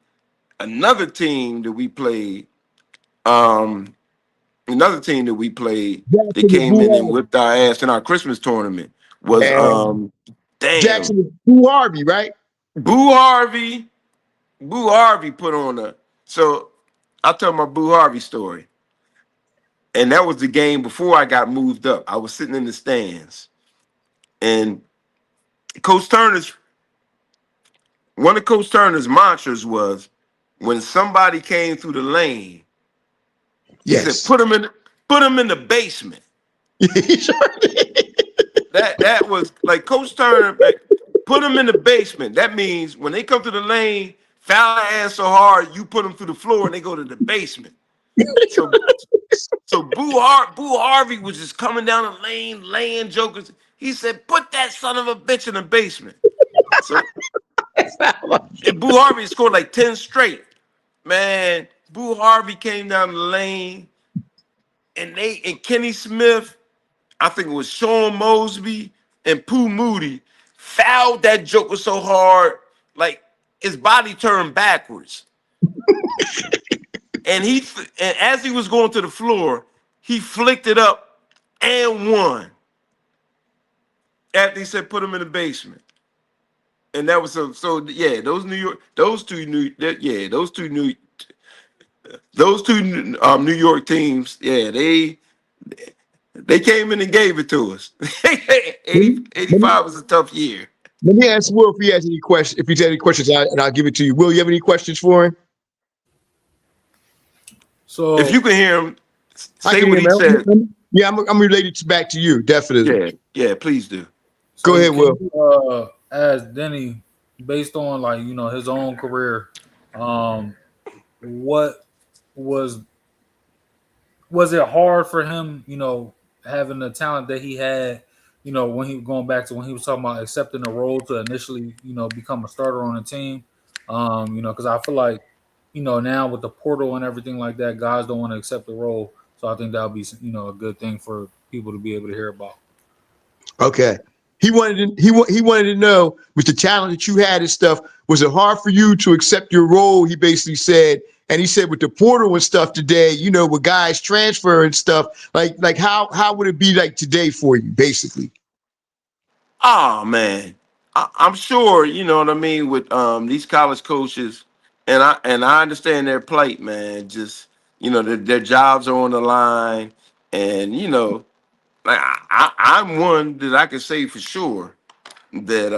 another team that we played, um, another team that we played that Jackson was came Boo in and Harvey. whipped our ass in our Christmas tournament was And damn, Jackson was Boo Harvey, right? Boo Harvey. Boo Harvey put on a so I'll tell my Boo Harvey story. And that was the game before I got moved up. I was sitting in the stands. And Coach Turner's one of Coach Turner's mantras was when somebody came through the lane, he said, Yes. put him in the basement. That was like Coach Turner, like, put them in the basement. That means when they come to the lane, foul their ass so hard, you put them through the floor and they go to the basement. So Boo Harvey was just coming down the lane, laying jokers. He said, put that son of a bitch in the basement. So and Boo Harvey scored like 10 straight. Man, Boo Harvey came down the lane and Kenny Smith, I think it was Sean Mosby and Pooh Moody, fouled that joker so hard, like his body turned backwards. And as he was going to the floor, he flicked it up and won. After he said, put him in the basement. And that was so yeah, those two New York teams, yeah, they came in and gave it to us. 85 was a tough year. Let me ask Will if he has any questions. If he's had any questions, and I'll give it to you. Will, you have any questions for him? So If you can hear him, I say can what hear he said. him. Yeah, I'm related back to you, definitely. Yeah, please do. Go ahead, Will. You, ask Denny, based on like his own career, what was it hard for him? Having the talent that he had. When he was going back to when he was talking about accepting the role to initially, become a starter on the team. Because I feel like, now with the portal and everything like that, guys don't want to accept the role. So I think that'll be, a good thing for people to be able to hear about. Okay. He wanted to know with the talent that you had and stuff, was it hard for you to accept your role? He basically said, and he said with the portal and stuff today, with guys transfer and stuff, like how would it be like today for you, basically? Oh man, I'm sure you know what I mean with these college coaches, and I understand their plight, man. Just their jobs are on the line, and like I'm one that I can say for sure that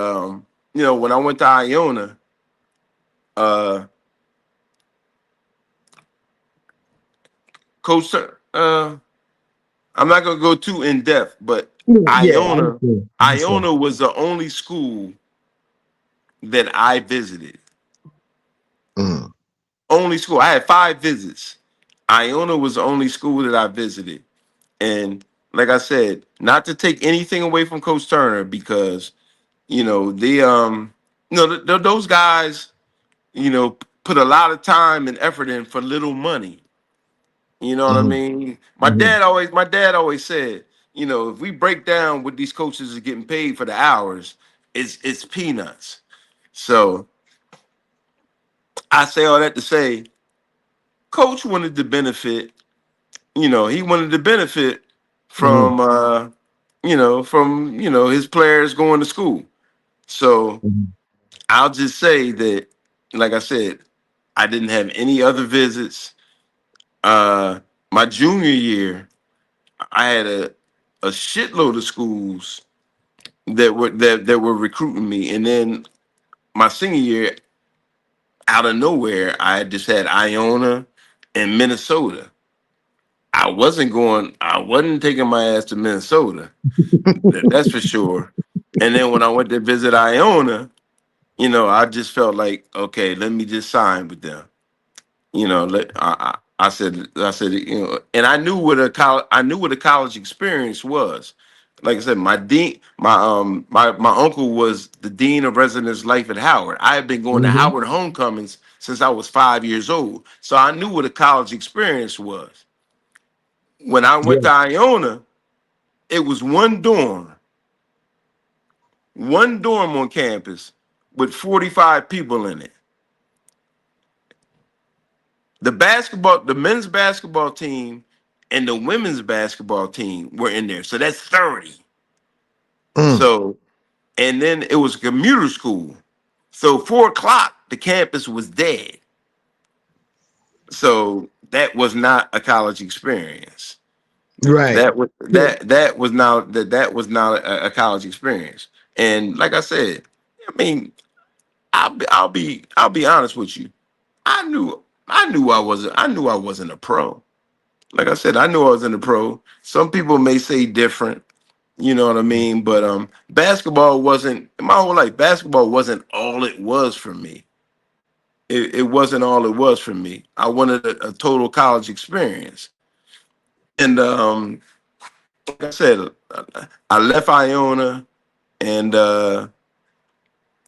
when I went to Iona, uh, Coach, I'm not gonna go too in depth, but Yeah, I Iona, understand. Iona was the only school that I visited. Mm. Only school. I had 5 visits. Iona was the only school that I visited. And like I said, not to take anything away from Coach Turner because, those guys, put a lot of time and effort in for little money. You know what I Mm-hmm. mean? Mm-hmm. My dad always said, if we break down what these coaches are getting paid for the hours, it's peanuts. So I say all that to say, Coach wanted to benefit. He wanted to benefit Mm-hmm. from his players going to school. So Mm-hmm. I'll just say that, like I said, I didn't have any other visits. My junior year, I had a shitload of schools that were recruiting me, and then my senior year, out of nowhere, I just had Iona and Minnesota. I wasn't taking my ass to Minnesota. That's for sure. And then when I went to visit Iona, I just felt like, okay, let me just sign with them. I said, and I knew what a college experience was. Like I said, my uncle was the dean of residence life at Howard. I had been going to Mm-hmm. Howard homecomings since I was 5 years old, so I knew what a college experience was. When I went Yeah. to Iona, it was one dorm on campus with 45 people in it. The men's basketball team and the women's basketball team were in there. So that's 30. Mm. So, and then it was a commuter school. So 4 o'clock, the campus was dead. So that was not a college experience. Right. That was not a college experience. And like I said, I mean, I'll be honest with you. I knew I wasn't a pro. Like I said, I knew I wasn't a pro. Some people may say different, you know what I mean? But basketball wasn't my whole life. Basketball wasn't all it was for me. It wasn't all it was for me. I wanted a total college experience. And like I said, I left Iona, and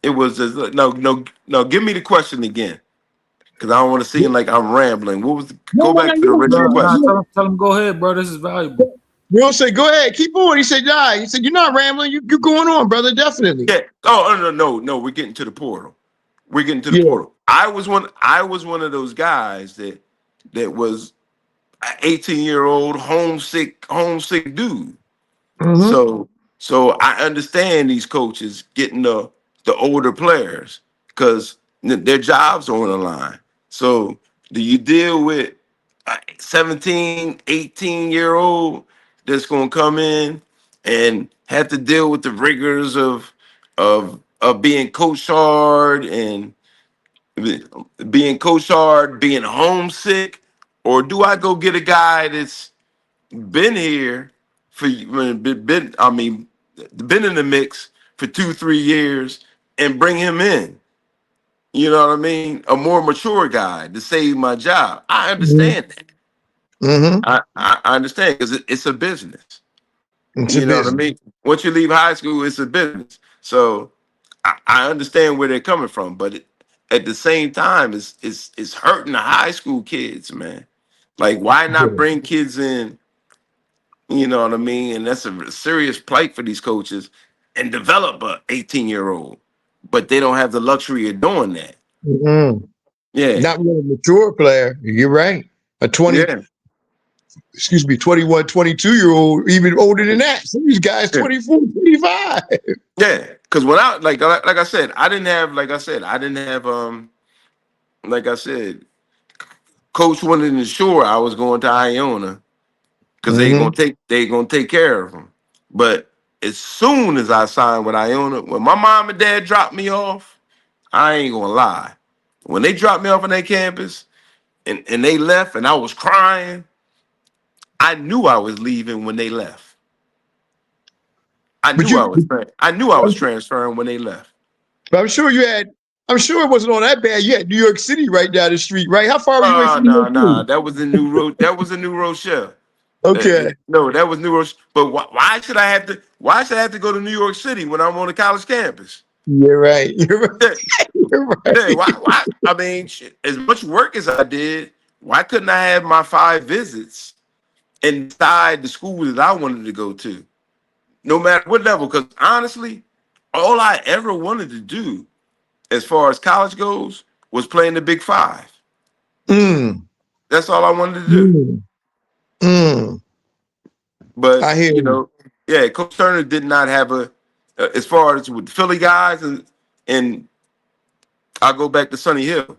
it was just no. Give me the question again, because I don't want to seem like I'm rambling. What was No, go no, no, back to the original question? Tell him go ahead, bro. This is valuable. Will say, go ahead, keep on. He said, yeah. He said, you're not rambling. You're going on, brother. Definitely. Yeah. Oh no. We're getting to the portal. We're getting to the Yeah. portal. I was one of those guys that was an 18-year-old homesick dude. Mm-hmm. So I understand these coaches getting the older players because their jobs are on the line. So do you deal with a 17, 18-year-old that's going to come in and have to deal with the rigors of being coached hard and being homesick, or do I go get a guy that's been here been in the mix for 2 3 years and bring him in? You know what I mean? A more mature guy to save my job. I understand that. Mm-hmm. I understand because it's a business. It's a You know what I business. mean? Once you leave high school, it's a business. So I understand where they're coming from, but at the same time, it's hurting the high school kids, man. Like, why not Yeah. bring kids in? You know what I mean? And that's a serious plight for these coaches and develop a 18-year-old, but they don't have the luxury of doing that. Mm-hmm. Yeah, Not really a mature player. You're right. A 20, yeah, 21, 22-year-old, even older than that. Some of these guys, yeah, 24, 25. yeah. Because when like I said, I didn't have like I said, coach wanted to ensure I was going to Iona because Mm-hmm. they gonna take care of them. But as soon as I signed with Iona, when my mom and dad dropped me off, I ain't gonna lie. When they dropped me off on their campus and they left and I was crying, I knew I was leaving when they left. But you, I knew I was transferring when they left. but I'm sure you had, I'm sure it wasn't all that bad. You had New York City right down the street, right? How far were you away Oh from New York no. City? That was a New Rochelle. Okay. No, that was New Rochelle. But why should I have to go to New York City when I'm on a college campus? You're right. You're right. Yeah, You're yeah, right. why I mean shit, as much work as I did, why couldn't I have my 5 visits inside the school that I wanted to go to? No matter what level, because honestly, all I ever wanted to do as far as college goes was play in the Big Five. Mm, That's all I wanted to do. mm, mm. But I hear you. yeah, Coach Turner did not have as far as with the Philly guys, and I go back to Sonny Hill.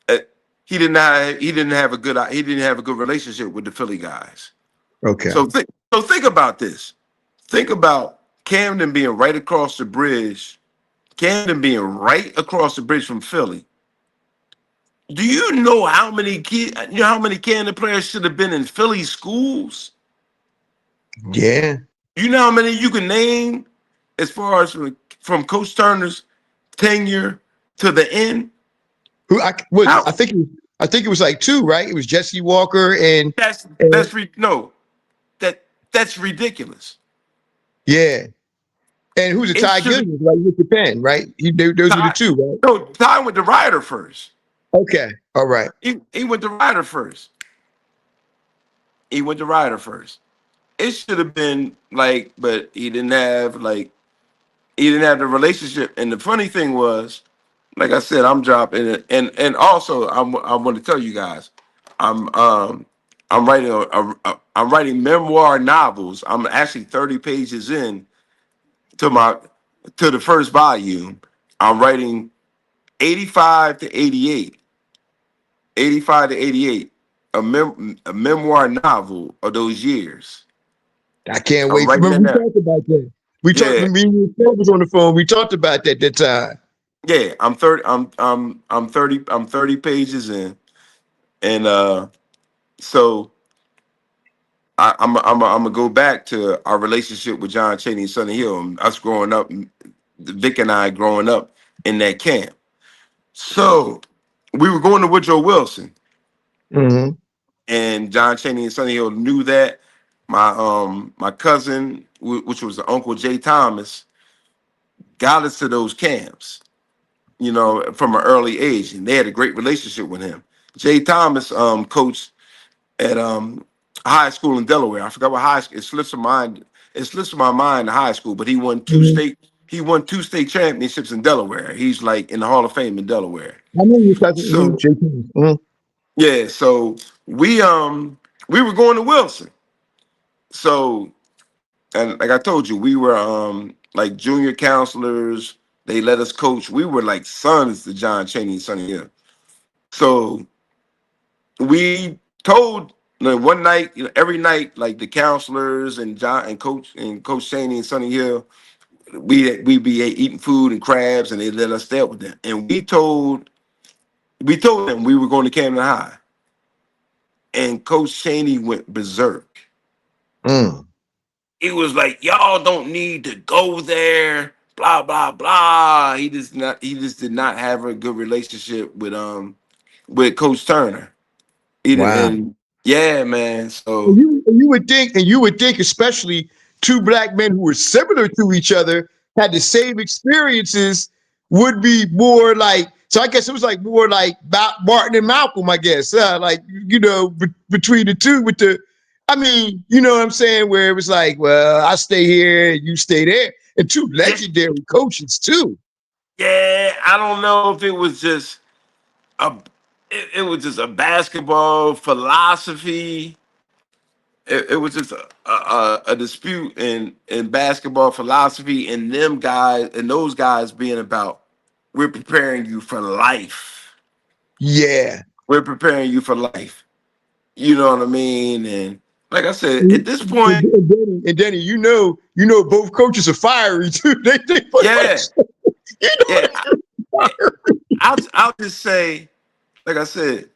uh, he didn't have a good relationship with the Philly guys. Okay. So think about this. Think about Camden being right across the bridge. Camden being right across the bridge from Philly. Do you know how many how many Camden players should have been in Philly schools? Yeah. You know how many you can name as far as from Coach Turner's tenure to the end? Who I was How I think it was like two, right? It was Jesse Walker and no, that's ridiculous. yeah. And who's a It Ty should have Gilliams, right? With the pen, right? Those were the Ty. two, right? No, Ty went to Ryder first. Okay. All right. He went to Ryder first. He went to Ryder first. It should have been like, but he didn't have the relationship. And the funny thing was, like I said, I'm dropping it, and also I want to tell you guys, I'm um I'm writing I'm writing memoir novels. I'm actually 30 pages in to my to the first volume. I'm writing 85 to 88, 85 to 88. a memoir novel of those years. I can't I'm wait. writing Remember, that we down. talked about that. We talked. Yeah, Me and Phil was on the phone. We talked about that time. yeah. I'm 30 pages in, and so I'm gonna go back to our relationship with John Chaney and Sonny Hill. Us growing up, Vic and I growing up in that camp. So we were going to Woodrow Wilson, Mm-hmm. and John Chaney and Sonny Hill knew that. My cousin, which was Uncle Jay Thomas, got us to those camps, from an early age, and they had a great relationship with him. Jay Thomas coached at high school in Delaware. I forgot what high school. It slips my mind. It slips my mind. The high school, but he won two Mm-hmm. state. He won two state championships in Delaware. He's like in the Hall of Fame in Delaware. I know your cousin. Mm-hmm. So JP. Mm-hmm. yeah, so we were going to Wilson. So, and like I told you, we were like junior counselors. They let us coach. We were like sons to John Chaney and Sonny Hill. So we told one night, every night, like the counselors and John and Coach Chaney and Sonny Hill, we be eating food and crabs, and they let us stay up with them. And we told them we were going to Camden High, and Coach Chaney went berserk. Mm. He was like, "Y'all don't need to go there." Blah blah blah. He just did not have a good relationship with Coach Turner. Wow. And yeah, man. And So you would think, especially two black men who were similar to each other, had the same experiences, would be more like. So I guess it was like more like Martin and Malcolm. I guess, like between the two, with the. I mean, you know what I'm saying? Where it was like, well, I stay here, you stay there, and two yeah, legendary coaches too. yeah. I don't know if it was just a it was just a basketball philosophy. It was just a dispute in basketball philosophy, and those guys being about, we're preparing you for life. Yeah. We're preparing you for life. You know what I mean? And like I said, And, at this and point, Denny, both coaches are fiery too. They pretty yeah, much, you know, yeah. they're fiery. I'll just say, like I said,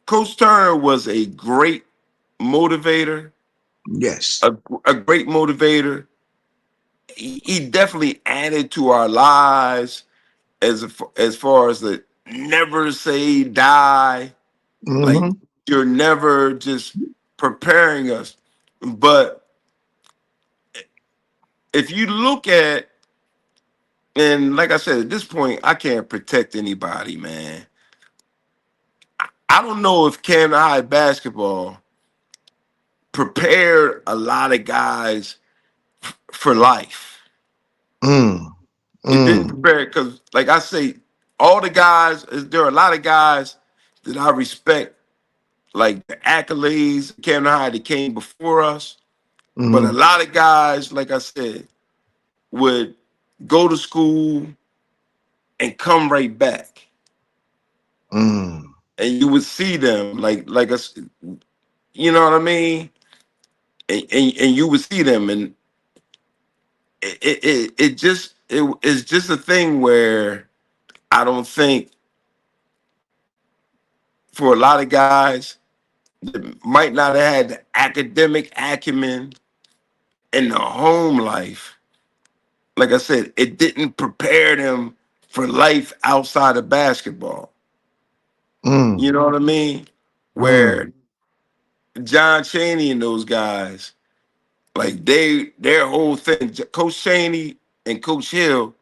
Coach Turner was a great motivator, Yes. a, a great motivator. He definitely added to our lives as far as the never say die. Like, Mm-hmm. you're never just preparing us. But if you look at, and like I said, at this point, I can't protect anybody, man. I don't know if Camden High basketball prepared a lot of guys for life. Mm. It didn't Mm. prepare, because, like I say, all the guys, there are a lot of guys that I respect, like the accolades, Camden High that came before us. But a Mm. lot of guys, like I said, would go to school and come right back, Mm. and you would see them like us, you know what I mean? And you would see them, and it's just a thing where I don't think, for a lot of guys that might not have had the academic acumen and the home life, like I said, it didn't prepare them for life outside of basketball. You Mm. know what I mean? Mm. Where John Chaney and those guys, like, their whole thing, Coach Chaney and Coach Hill,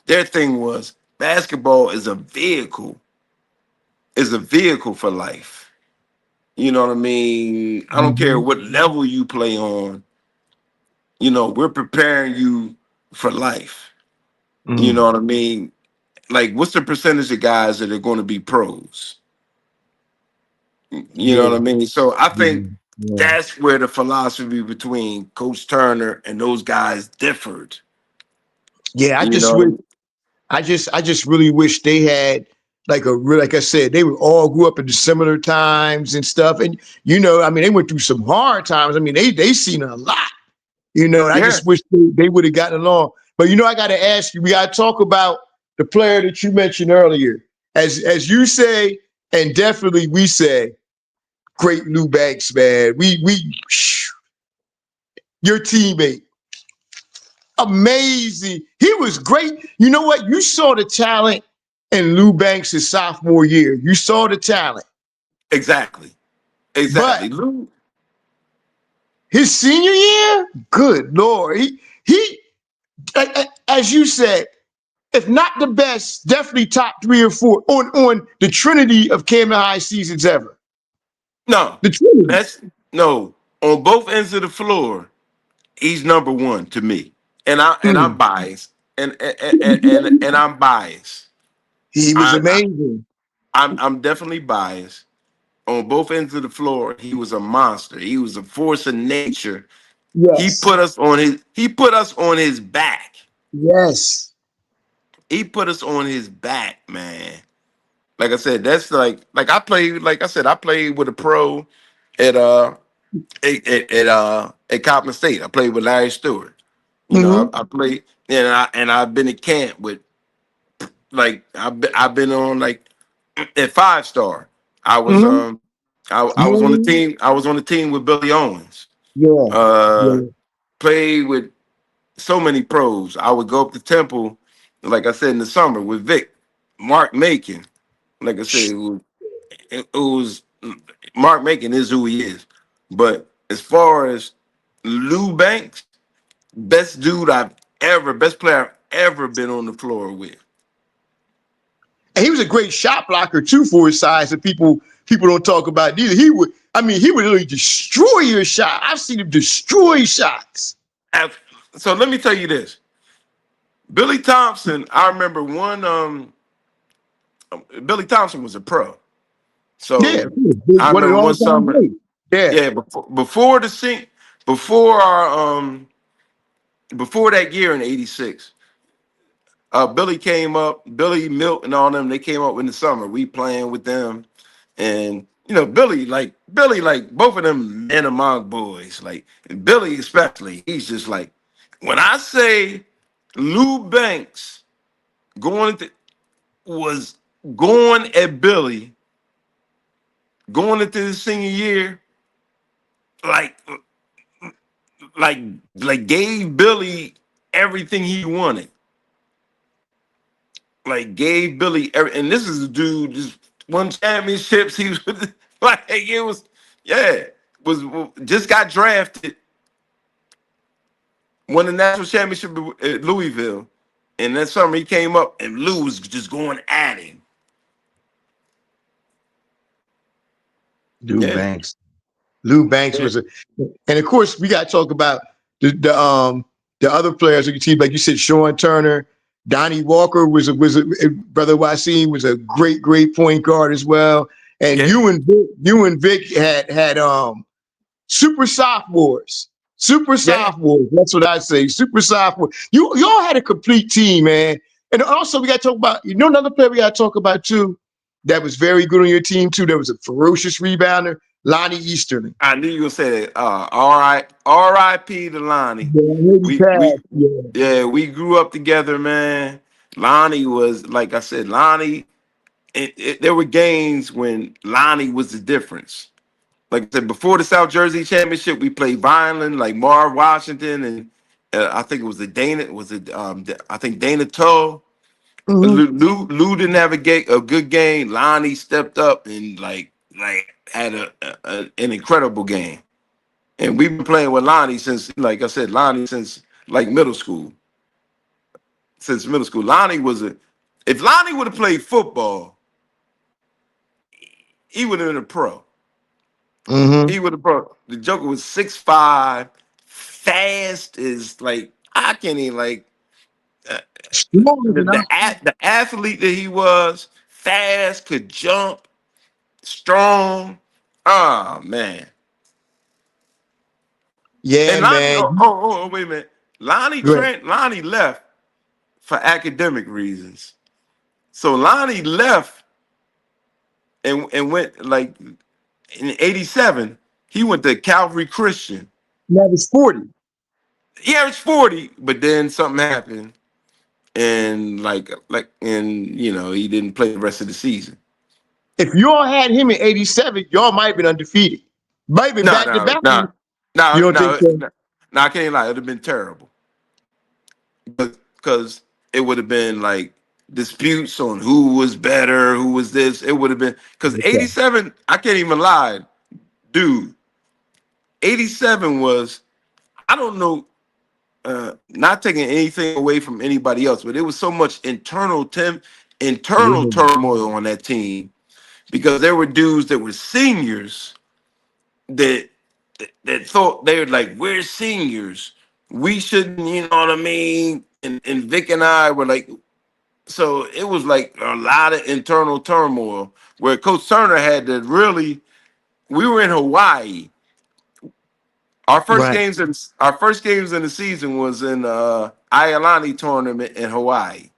their thing was basketball is a vehicle for life. You know what I mean? I don't care Mm-hmm. what level you play on. We're preparing you for life. You know Mm. what I mean? Like, what's the percentage of guys that are going to be pros? You know Yeah. what I mean? So I think Yeah. that's where the philosophy between Coach Turner and those guys differed. Yeah. I You just know what I wish. mean? I just really wish they had. like a real, like I said, they were all grew up at similar times and stuff. And I mean, they went through some hard times. I mean, they seen a lot. And I Yeah, just wish they would have gotten along. But I got to ask you, we got to talk about the player that you mentioned earlier. As you say, and definitely we say, great Lou Banks, man. Your teammate, amazing. He was great. You know what? You saw the talent in Lou Banks' sophomore year. You saw the talent. exactly, But exactly. Lou, his senior year, good Lord. He as you said, if not the best, definitely top 3 or 4 on the trinity of Camden High seasons ever. no, The trinity. that's no on both ends of the floor. He's number one to me, and I'm Mm. biased, and I'm biased. He was I, I amazing. I'm definitely biased. On both ends of the floor, he was a monster. He was a force of nature. He Yes. put us on his back. Yes. He put us on his back, man. Like I said, that's like I played. Like I said, I played with a pro at at Coppin State. I played with Larry Stewart. Mm-hmm. I played I've been at camp with like I've been on like at 5 star. I was Mm-hmm. I was on the You team. I was on the team with Billy Owens. yeah. Uh, Yeah. played with so many pros. I would go up to Temple, like I said in the summer with Vic, Mark Macon. Like I said, it was Mark Macon is who he is. But as far as Lou Banks, best player I've ever been on the floor with. And he was a great shot blocker too for his size, and people don't talk about it either. He would really destroy your shot. I've seen him destroy shots. Af- So let me tell you this. Billy Thompson, I remember Billy Thompson was a pro. Yeah, So he was big, I one of the remember one all-time summer, greats. Yeah. yeah, before the sync, before our before that year in '86, Billy came up, Billy Milt and all them, they came up in the summer. We playing with them. And Billy, like both of them men among boys, like Billy especially, he's just like when I say Lou Banks going to was going at Billy going into his senior year, like like like gave Billy everything he wanted. Like gave Billy and this is a dude just won championships. He was like it was yeah was just got drafted, won the national championship at Louisville, and that summer he came up and Lou was just going at him. Lou Yeah, Banks. Lou Banks yeah, was and of course we got to talk about the other players on your team, like you said, Sean Turner, Donnie Walker was a brother Wasim was a great point guard as well, and yeah. you and Vic had super sophomores. Super Yeah, sophomores. That's what I say. Super sophomore. Y'all had a complete team, man. And also we got to talk about, another player we got to talk about too, that was very good on your team too. That was a ferocious rebounder, Lonnie Easterling. I knew you were gonna say that. All right, R.I.P. to Lonnie. Yeah, he We passed. Yeah. yeah, we grew up together, man. Lonnie was like I said, Lonnie. There were games when Lonnie was the difference. Like I said, before the South Jersey Championship, we played Vineland, like Marv Washington, and I think it was the Dana. Was it? I think Dana Toe. Mm-hmm. Lou didn't have a good game. Lonnie stepped up and like had an incredible game. And we've been playing with Lonnie since, like I said, Lonnie since like middle school. Since middle school, Lonnie was a. If Lonnie would have played football, he would have been a pro. Mm-hmm. He would have pro. The Joker was 6'5", fast is like I can't even like uh, Strong enough. the athlete that he was, fast, could jump, strong. Oh man. Yeah, And Lonnie, man. wait a minute. Lonnie Great. Trent, Lonnie left for academic reasons. So Lonnie left and went like in '87. He went to Calvary Christian. That was 40. He averaged 40, but then something happened, and and he didn't play the rest of the season. If y'all had him in 87, y'all might have been undefeated. Might have been No, back to no, back. no, You no, don't think no, so? no. No, I can't lie. It'd have been terrible because it would have been like disputes on who was better, who was this. It would have been because Okay. '87. I can't even lie, dude. '87 was, I don't know, not taking anything away from anybody else, but it was so much internal Yeah. turmoil on that team because there were dudes that were seniors that that thought they were like, we're seniors, we shouldn't, you know what I mean? And Vic and I were like, so it was like a lot of internal turmoil where Coach Turner had to really. We were in Hawaii. Right. Our first games in the season was in Iolani tournament in Hawaii.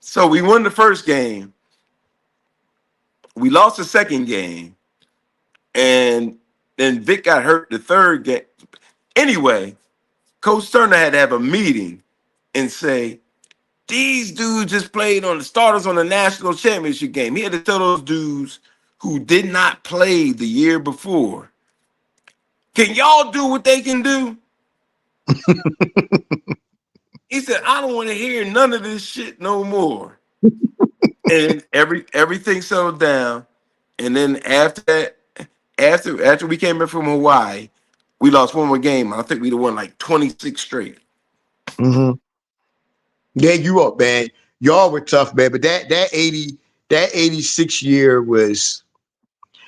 So we won the first game. We lost the second game, and then Vic got hurt the third game. Anyway, Coach Turner had to have a meeting and say, these dudes just played on the starters on the national championship game. He had to tell those dudes who did not play the year before, can y'all do what they can do? He said, I don't want to hear none of this shit no more. And everything settled down. And then after that, after we came in from Hawaii, we lost one more game. I think we'd have won like 26 straight. Mm-hmm. Yeah, you up, man. Y'all were tough, man. But that 86 year was,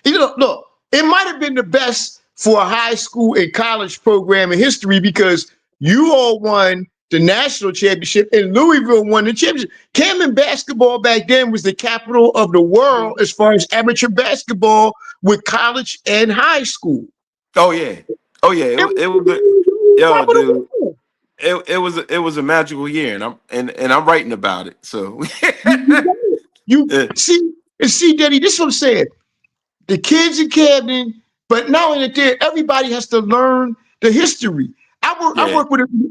look, it might have been the best for a high school and college program in history because you all won the national championship and Louisville won the championship. Camden basketball back then was the capital of the world as far as amateur basketball with college and high school. Oh yeah. Oh yeah. It It was was the yo, capital of the dude. world. It was a magical year, and I'm writing about it. So You got it. You yeah, see, Denny, this is what I'm saying. The kids in Camden, but not only that, everybody has to learn the history. yeah.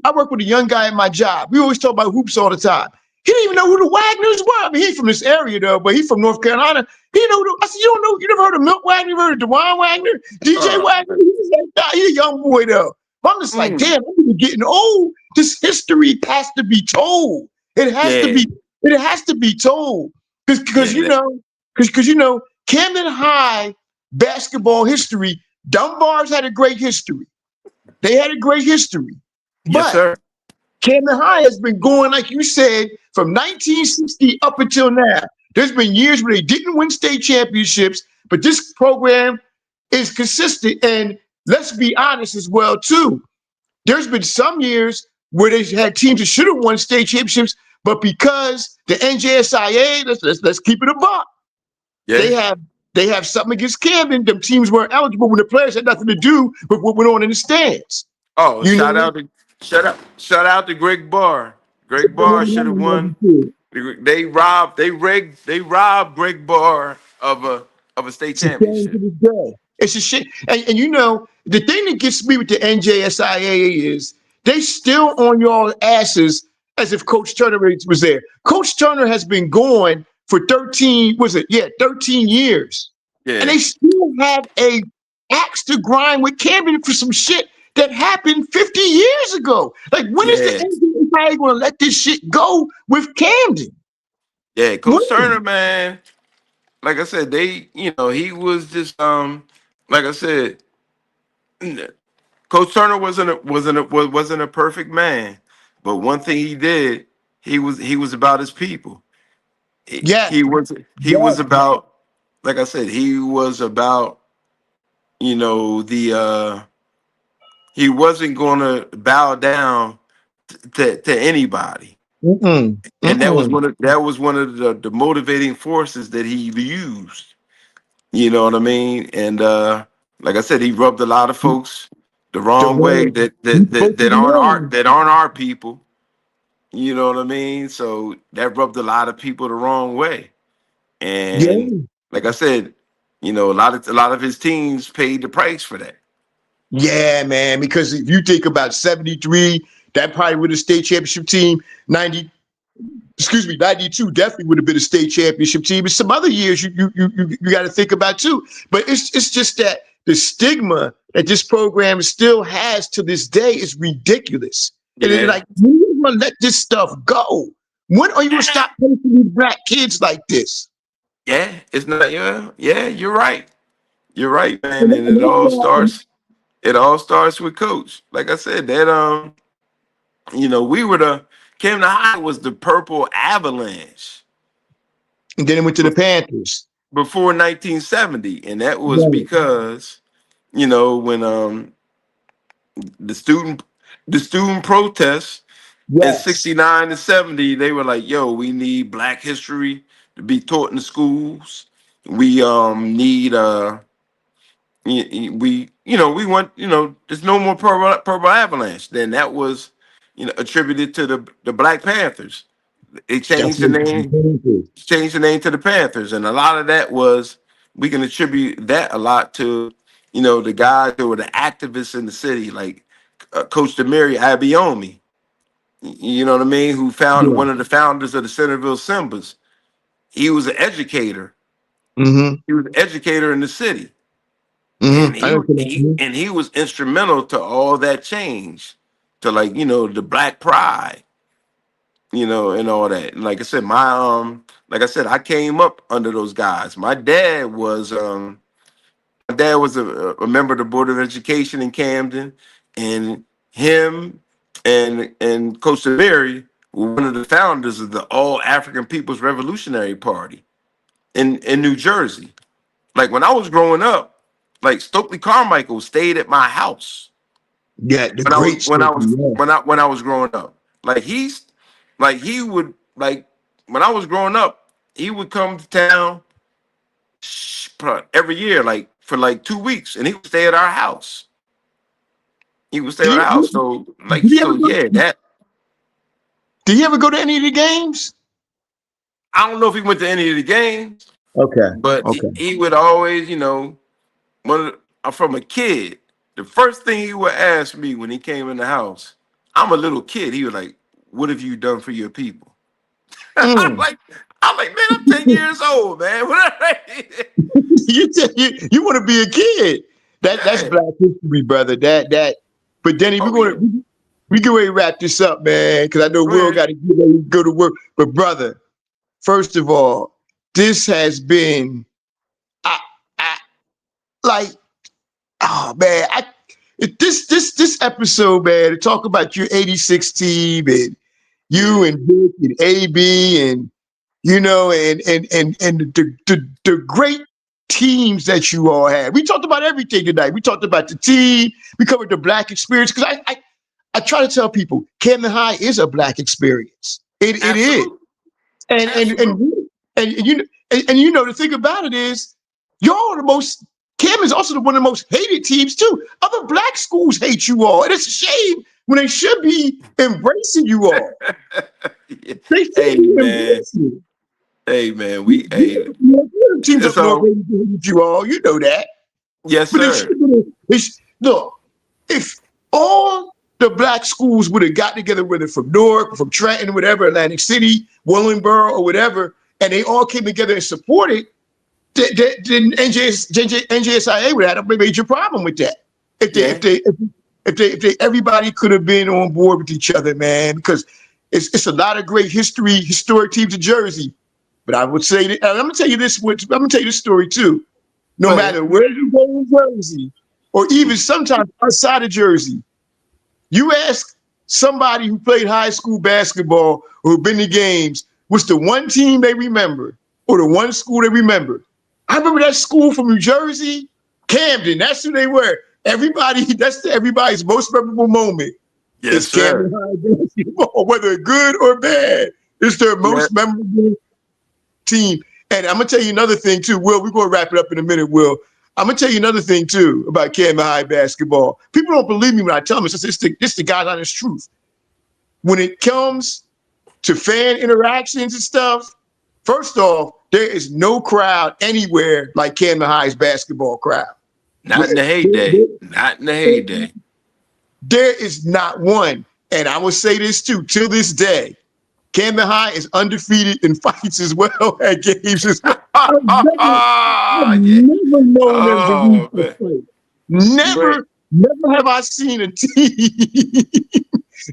I work with a young guy at my job. We always talk about hoops all the time. He didn't even know who the Wagners were. I mean, he's from this area though, but he's from North Carolina. He didn't know. I said, you don't know? You never heard of Milt Wagner? You heard of Dewan Wagner? DJ Wagner? Man. He was like, nah, he's a young boy though. But I'm just like, Mm, damn, I'm getting old. This history has to be told. It has to yeah, be. It has to be told because yeah. Camden High basketball history. Dunbar's had a great history. They had a great history. Yes, But sir. Camden High has been going, like you said, from 1960 up until now. There's been years where they didn't win state championships, but this program is consistent. And let's be honest as well, too. There's been some years where they had teams that should have won state championships, but because the NJSIA, let's keep it a buck. They Yeah. have they have something against Camden. Them teams weren't eligible when the players had nothing to do with what went on in the stands. Oh, You know, shout out to Greg Barr. Greg Barr should have won. They robbed Greg Barr of a state it's a shame to championship. this day. It's a shame. And the thing that gets me with the NJSIA is they still on y'all asses as if Coach Turner was there. Coach Turner has been gone for 13, was it? Yeah, 13 years. And Yeah, they still have a axe to grind with Camden for some shit that happened 50 years ago. Like, when is the yeah, NJSIA going to let this shit go with Camden? yeah. Coach When? Turner, man. Like I said, he was just like I said, Coach Turner wasn't a perfect man, but one thing he did, he was about his people. He, Yes, he was he yes. was about, like I said, he was about, the he wasn't going to bow down to anybody, Mm-mm, and mm-mm. that was one of the motivating forces that he used. You know what I mean? And like I said, he rubbed a lot of folks the wrong way Jerome, you supposed to know. that aren't our people. You know what I mean? So that rubbed a lot of people the wrong way. And Yeah. like I said, You know, a lot of his teams paid the price for that. Yeah, man. Because if you think about 73, that probably would have state championship team. 92 definitely would have been a state championship team. And some other years you got to think about too. But it's just that the stigma that this program still has to this day is ridiculous. And it's Yeah. like, when are you gonna let this stuff go? When are you gonna stop punishing these black kids like this? Yeah, it's not. Yeah, you're right. You're right, man. And And that's why, It all starts with coach. Like I said, that we were Camden High was the Purple Avalanche and then it went to the Panthers. before 1970, and that was Right. because when the student the student protests in Yes. 69 to 70, they were like, yo, we need black history to be taught in the schools. We need we want, there's no more purple avalanche. Then that was, attributed to the Black Panthers. They That's changed the what name, to the Panthers, and a lot of that was, we can attribute that a lot to, the guys who were the activists in the city, like Coach Demiri Abiomi. You know what I mean? Who found yeah. one of the founders of the Centerville Simbas. He was an educator. Mm-hmm. He was an educator in the city, and Mm-hmm. I he don't he know. and he was instrumental to all that change, to, like, the Black Pride, and all that. And like I said, I came up under those guys. My dad was a member of the Board of Education in Camden, and him and Coach Mary were one of the founders of the All African People's Revolutionary Party in New Jersey. Like, when I was growing up, like, Stokely Carmichael stayed at my house Yeah, the when I was great when story. I was Yeah. when I was growing up. Like, he would, like, when I was growing up, he would come to town every year, like, for like 2 weeks, and he would stay at our house. He would stay Did at our house. you, So, like, did he ever go? yeah, that, Did he ever go to any of the games? I don't know if he went to any of the games, Okay. but he, Okay. he would always, I'm from a kid. The first thing he would ask me when he came in the house, I'm a little kid. He was like, "What have you done for your people?" I'm Mm. like, man, I'm 10 years old, man. You want to be a kid? That's Yeah. Black History, brother. That. But Denny, Oh yeah. we get ready to wrap this up, man, because I know Go Will ahead. got to get ready to go to work. But brother, first of all, this has been, I, I like, oh man, this episode, man, to talk about your '86 team and you Yeah. and Dick and AB and and the great teams that you all had. We talked about everything tonight. We talked about the team. We covered the Black experience, because I try to tell people Camden High is a Black experience. It is, Absolutely. and and and Absolutely. and the thing about it is, y'all are the most. Cam is also one of the most hated teams too. Other Black schools hate you all, and it's a shame when they should be embracing you all. Yeah. They should Hey be man. embracing you. Hey man. Teams up north So with you all, you know that. yes, But they should sir. look, if all the Black schools would have got together, whether from Newark, from Trenton, whatever, Atlantic City, Willingboro, or whatever, and they all came together and supported, then NJSIA would have had a major problem with that. Yeah. If they everybody could have been on board with each other, man, because it's a lot of great historic teams in Jersey. But I would say that, and I'm gonna tell you this. I'm gonna tell you this story too. No Go ahead. matter where you go in Jersey, or even sometimes outside of Jersey, you ask somebody who played high school basketball or been to games, what's the one team they remember or the one school they remember? I remember that school from New Jersey, Camden. That's who they were. That's everybody's most memorable moment. Yes, It's Camden sir. High basketball, whether good or bad. It's their Yeah. most memorable team. And I'm gonna tell you another thing too, Will. We're gonna wrap it up in a minute, Will. I'm gonna tell you another thing too about Camden High basketball. People don't believe me when I tell them it's the God's honest truth. When it comes to fan interactions and stuff, first off, There is no crowd anywhere like Camden High's basketball crowd. Not in the heyday. Not in the heyday. There is not one. And I will say this too, till this day, Camden High is undefeated in fights as well at games as well. I've Yeah. never known them to lose Oh a man. fight. Never have I seen a team,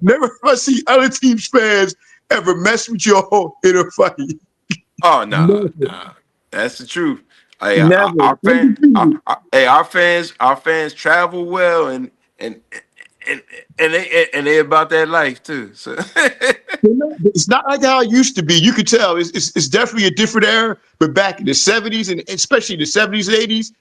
never have I seen other teams' fans ever mess with y'all in a fight. Oh no, Never, no. That's the truth. Hey, never. Undefeated. our fans travel well and and they about that life too. So It's not like how it used to be. You could tell it's definitely a different era. But back in the 70s and especially the 70s and 80s,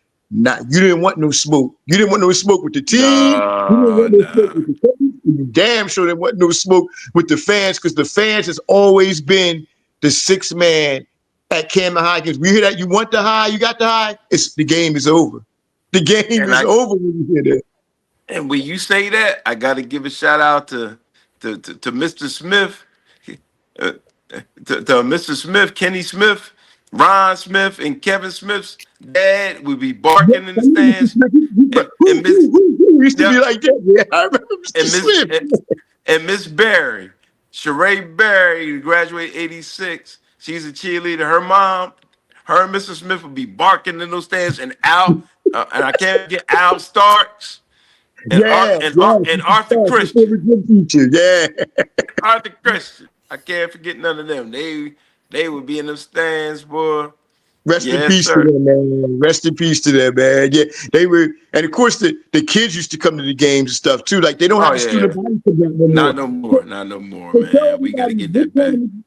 you didn't want no smoke. You didn't want no smoke with the team. You didn't no, want no smoke no. with the coach. You damn sure there wasn't no smoke with the fans because the fans has always been the sixth man at Camden High games. We hear that you want the high, you got the high. The game is over. The game And is I over when you hear that. and when you say that, I got to give a shout out to Mr. Smith, uh, to Mr. Smith, Kenny Smith, Ron Smith, and Kevin Smith's dad would be barking in the stands, and Miss Who used to yeah, be like that? Yeah, I remember Mr. and Miss Smith. and Miss Barry, Sheree Barry, who graduated '86. She's a cheerleader. Her and Mr. Smith would be barking in those stands, and and I can't get Al Starks Yeah, yeah, And Arthur the Christian. favorite gym teacher. Yeah. Arthur Christian. I can't forget none of them. They would be in the stands, boy. Rest in Yes, peace to sir. them, man. Rest in peace to them, man. Yeah, they were, and of course the kids used to come to the games and stuff too. Like they don't have Oh the student yeah. body for that no more. Not no more. Not no more, So tell man. We got to everybody get what that back. time.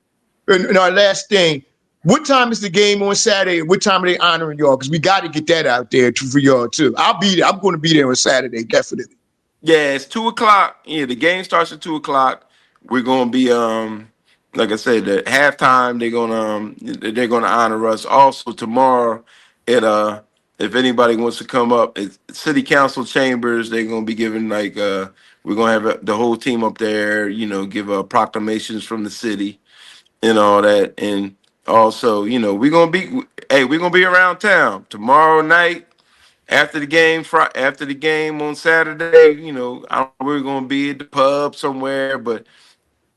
And our last thing, what time is the game on Saturday? And what time are they honoring y'all? Because we got to get that out there for y'all too. I'll be there. I'm going to be there on Saturday, definitely. Yeah, it's 2 o'clock. Yeah, the game starts at 2 o'clock. We're gonna be like I said, the halftime they're gonna honor us. Also tomorrow, at if anybody wants to come up, it's city council chambers. They're gonna be giving we're gonna have the whole team up there. Give proclamations from the city and all that, and also we're gonna be around town tomorrow night. After the game on Saturday, we're gonna be at the pub somewhere, but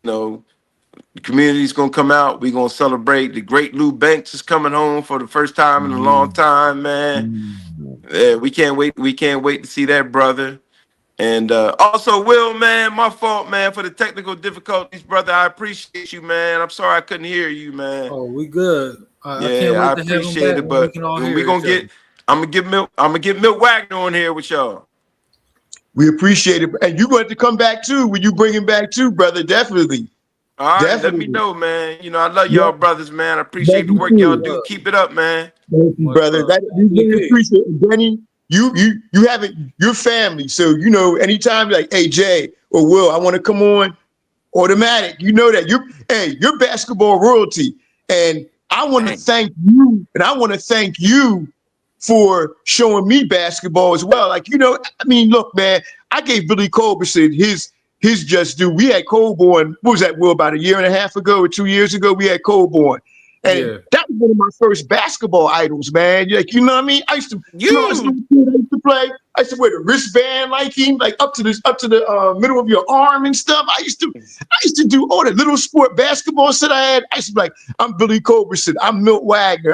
the community's gonna come out. We're gonna celebrate. The great Lou Banks is coming home for the first time in a long time, man. Yeah, we can't wait. We can't wait to see that brother. And also, Will, man, my fault, man, for the technical difficulties, brother. I appreciate you, man. I'm sorry I couldn't hear you, man. Oh, we good. I can't Yeah, I wait to have him appreciate back it, when we but can all we hear gonna each other. get. I'm gonna get Milt Wagner on here with y'all. We appreciate it, and you going to come back too when you bring him back too, brother. Definitely, All right, let me definitely. know, man. I love Yeah, y'all brothers, man. I love appreciate the you work y'all too. do. Love. Keep it up, man. Thank you, Much brother. love. That we really EP. appreciate it. Denny, you have it, your family. So anytime like, hey Jay or Will, I want to come on, automatic. You know that you're basketball royalty. And I want to Dang. thank you, and I want to thank you for showing me basketball as well. Like, I mean, look, man, I gave Billy Culberson his just due. We had Colborn, what was that, Will, about a year and a half ago or 2 years ago? We had Colborn. And Yeah. that was one of my first basketball idols, man. Like, you know what I mean? I used to, when I was a You little kid, I used to play. I used to wear the wristband like him, like up to the middle of your arm and stuff. I used to do all the little sport basketball set I had. I used to be like, I'm Billy Culberson, I'm Milt Wagner.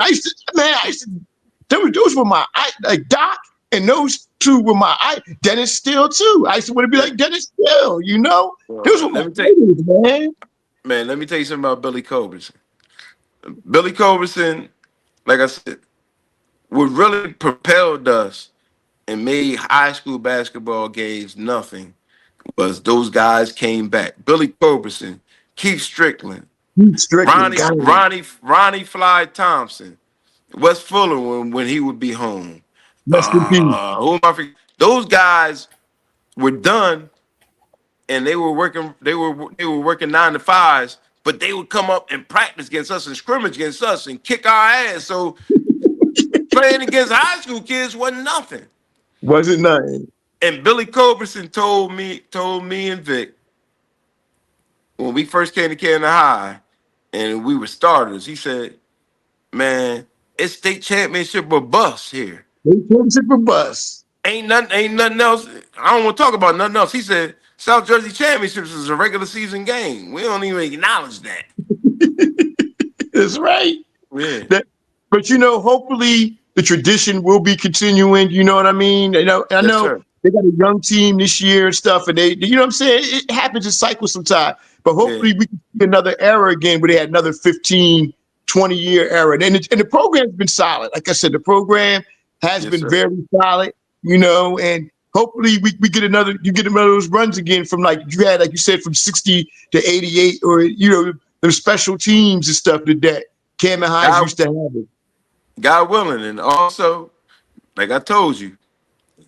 Those were my like Doc, and those two were my Dennis Steele too. I used to want to be like Dennis Steele, Those were my let me take idols, man. man. Let me tell you something about Billy Culberson. Billy Culberson, like I said, what really propelled us and made high school basketball games nothing was those guys came back. Billy Culberson, Keith Strickland, Pete Strickland, God, Ronnie Fly Thompson, Wes Fuller when he would be home. rest in peace. Who am I forgetting? Those guys were done and they were working. They were working 9 to 5s, but they would come up and practice against us and scrimmage against us and kick our ass. So playing against high school kids wasn't nothing. Wasn't nothing. And Billy Culberson told me and Vic when we first came to Canada High and we were starters. He said, man, it's state championship or bust here. They championship for bus. Ain't nothing else. I don't want to talk about nothing else. He said South Jersey Championships is a regular season game. We don't even acknowledge that. That's right. Yeah. That, but hopefully the tradition will be continuing. You know what I mean? I Yes, know sir. they got a young team this year and stuff, and they, what I'm saying? It happens in cycles sometimes. But Yeah. hopefully we can see another era again where they had another 15, 20-year era. And the program's been solid. Like I said, the program has Yes, been sir. very solid, and hopefully we get another of those runs again from like you said, from 60 to 88, or the special teams and stuff that Camden Highs God, used to have it. God willing. And also, like I told you,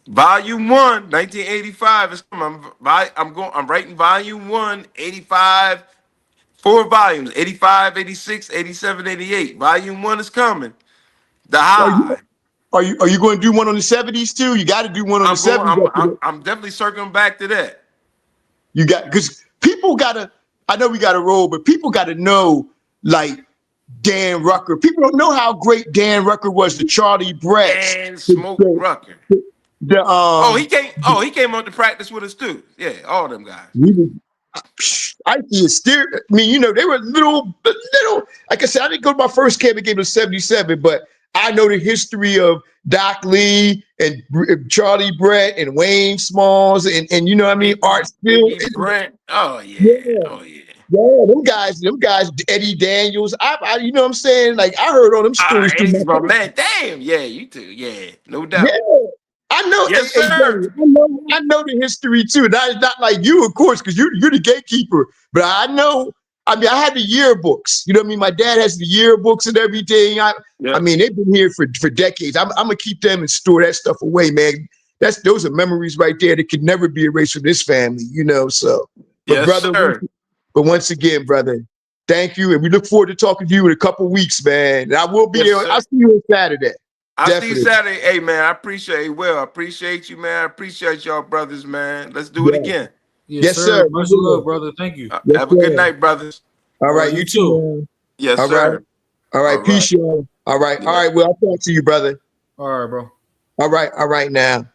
Volume 1, 1985 is coming. I'm writing Volume 1, 85, 4 volumes, 85, 86, 87, 88. Volume 1 is coming. The Are you High. are you going to do one on the 70s too? You got to do one on the I'm going. 70s. I'm definitely circling back to that. You got, because people gotta. I know we got to roll, but people got to know, like, Dan Rucker. People don't know how great Dan Rucker was. The Charlie Bretts, Dan the Smoke the, Rucker. the Oh, he came. Oh, he came out to practice with us too. Yeah, all them guys. he was, I see a steer. I mean, they were little. Like I said, I didn't go to my first camp game in '77, but I know the history of Doc Lee and Charlie Brett and Wayne Smalls and you know what I mean, Art Still. Biggie Brent. Oh yeah. Yeah. Oh yeah. Yeah, them guys, Eddie Daniels. You know what I'm saying? Like, I heard all them stories through my Eddie's my man. Damn. Yeah, you too. Yeah, no yeah. doubt. I know, Yes, hey, sir. Denny, I know the history too. Not like you, of course, because you're the gatekeeper. But I know. I mean, I had the yearbooks. You know what I mean? My dad has the yearbooks and everything. I Yeah. mean, they've been here for decades. I'm gonna keep them and store that stuff away, man. Those are memories right there that could never be erased from this family. So, but Yes, brother, sir. once again, brother, thank you, and we look forward to talking to you in a couple weeks, man. And I will be Yes, there. sir. I'll see you on Saturday. I'll see you Definitely. Saturday. Hey man, I appreciate it. Well, I appreciate you, man. I appreciate y'all brothers, man. Let's do it Yeah. again. Yes, Yes, sir. sir. Much love, brother. Thank you. Yes, Have a good sir. night, brothers. All All right, right, you you too, too. man. Yes, All right. sir. All right. All right. Peace, y'all. All right. All Yeah. right. Well, I'll talk to you, brother. All right, bro. All right. All right now.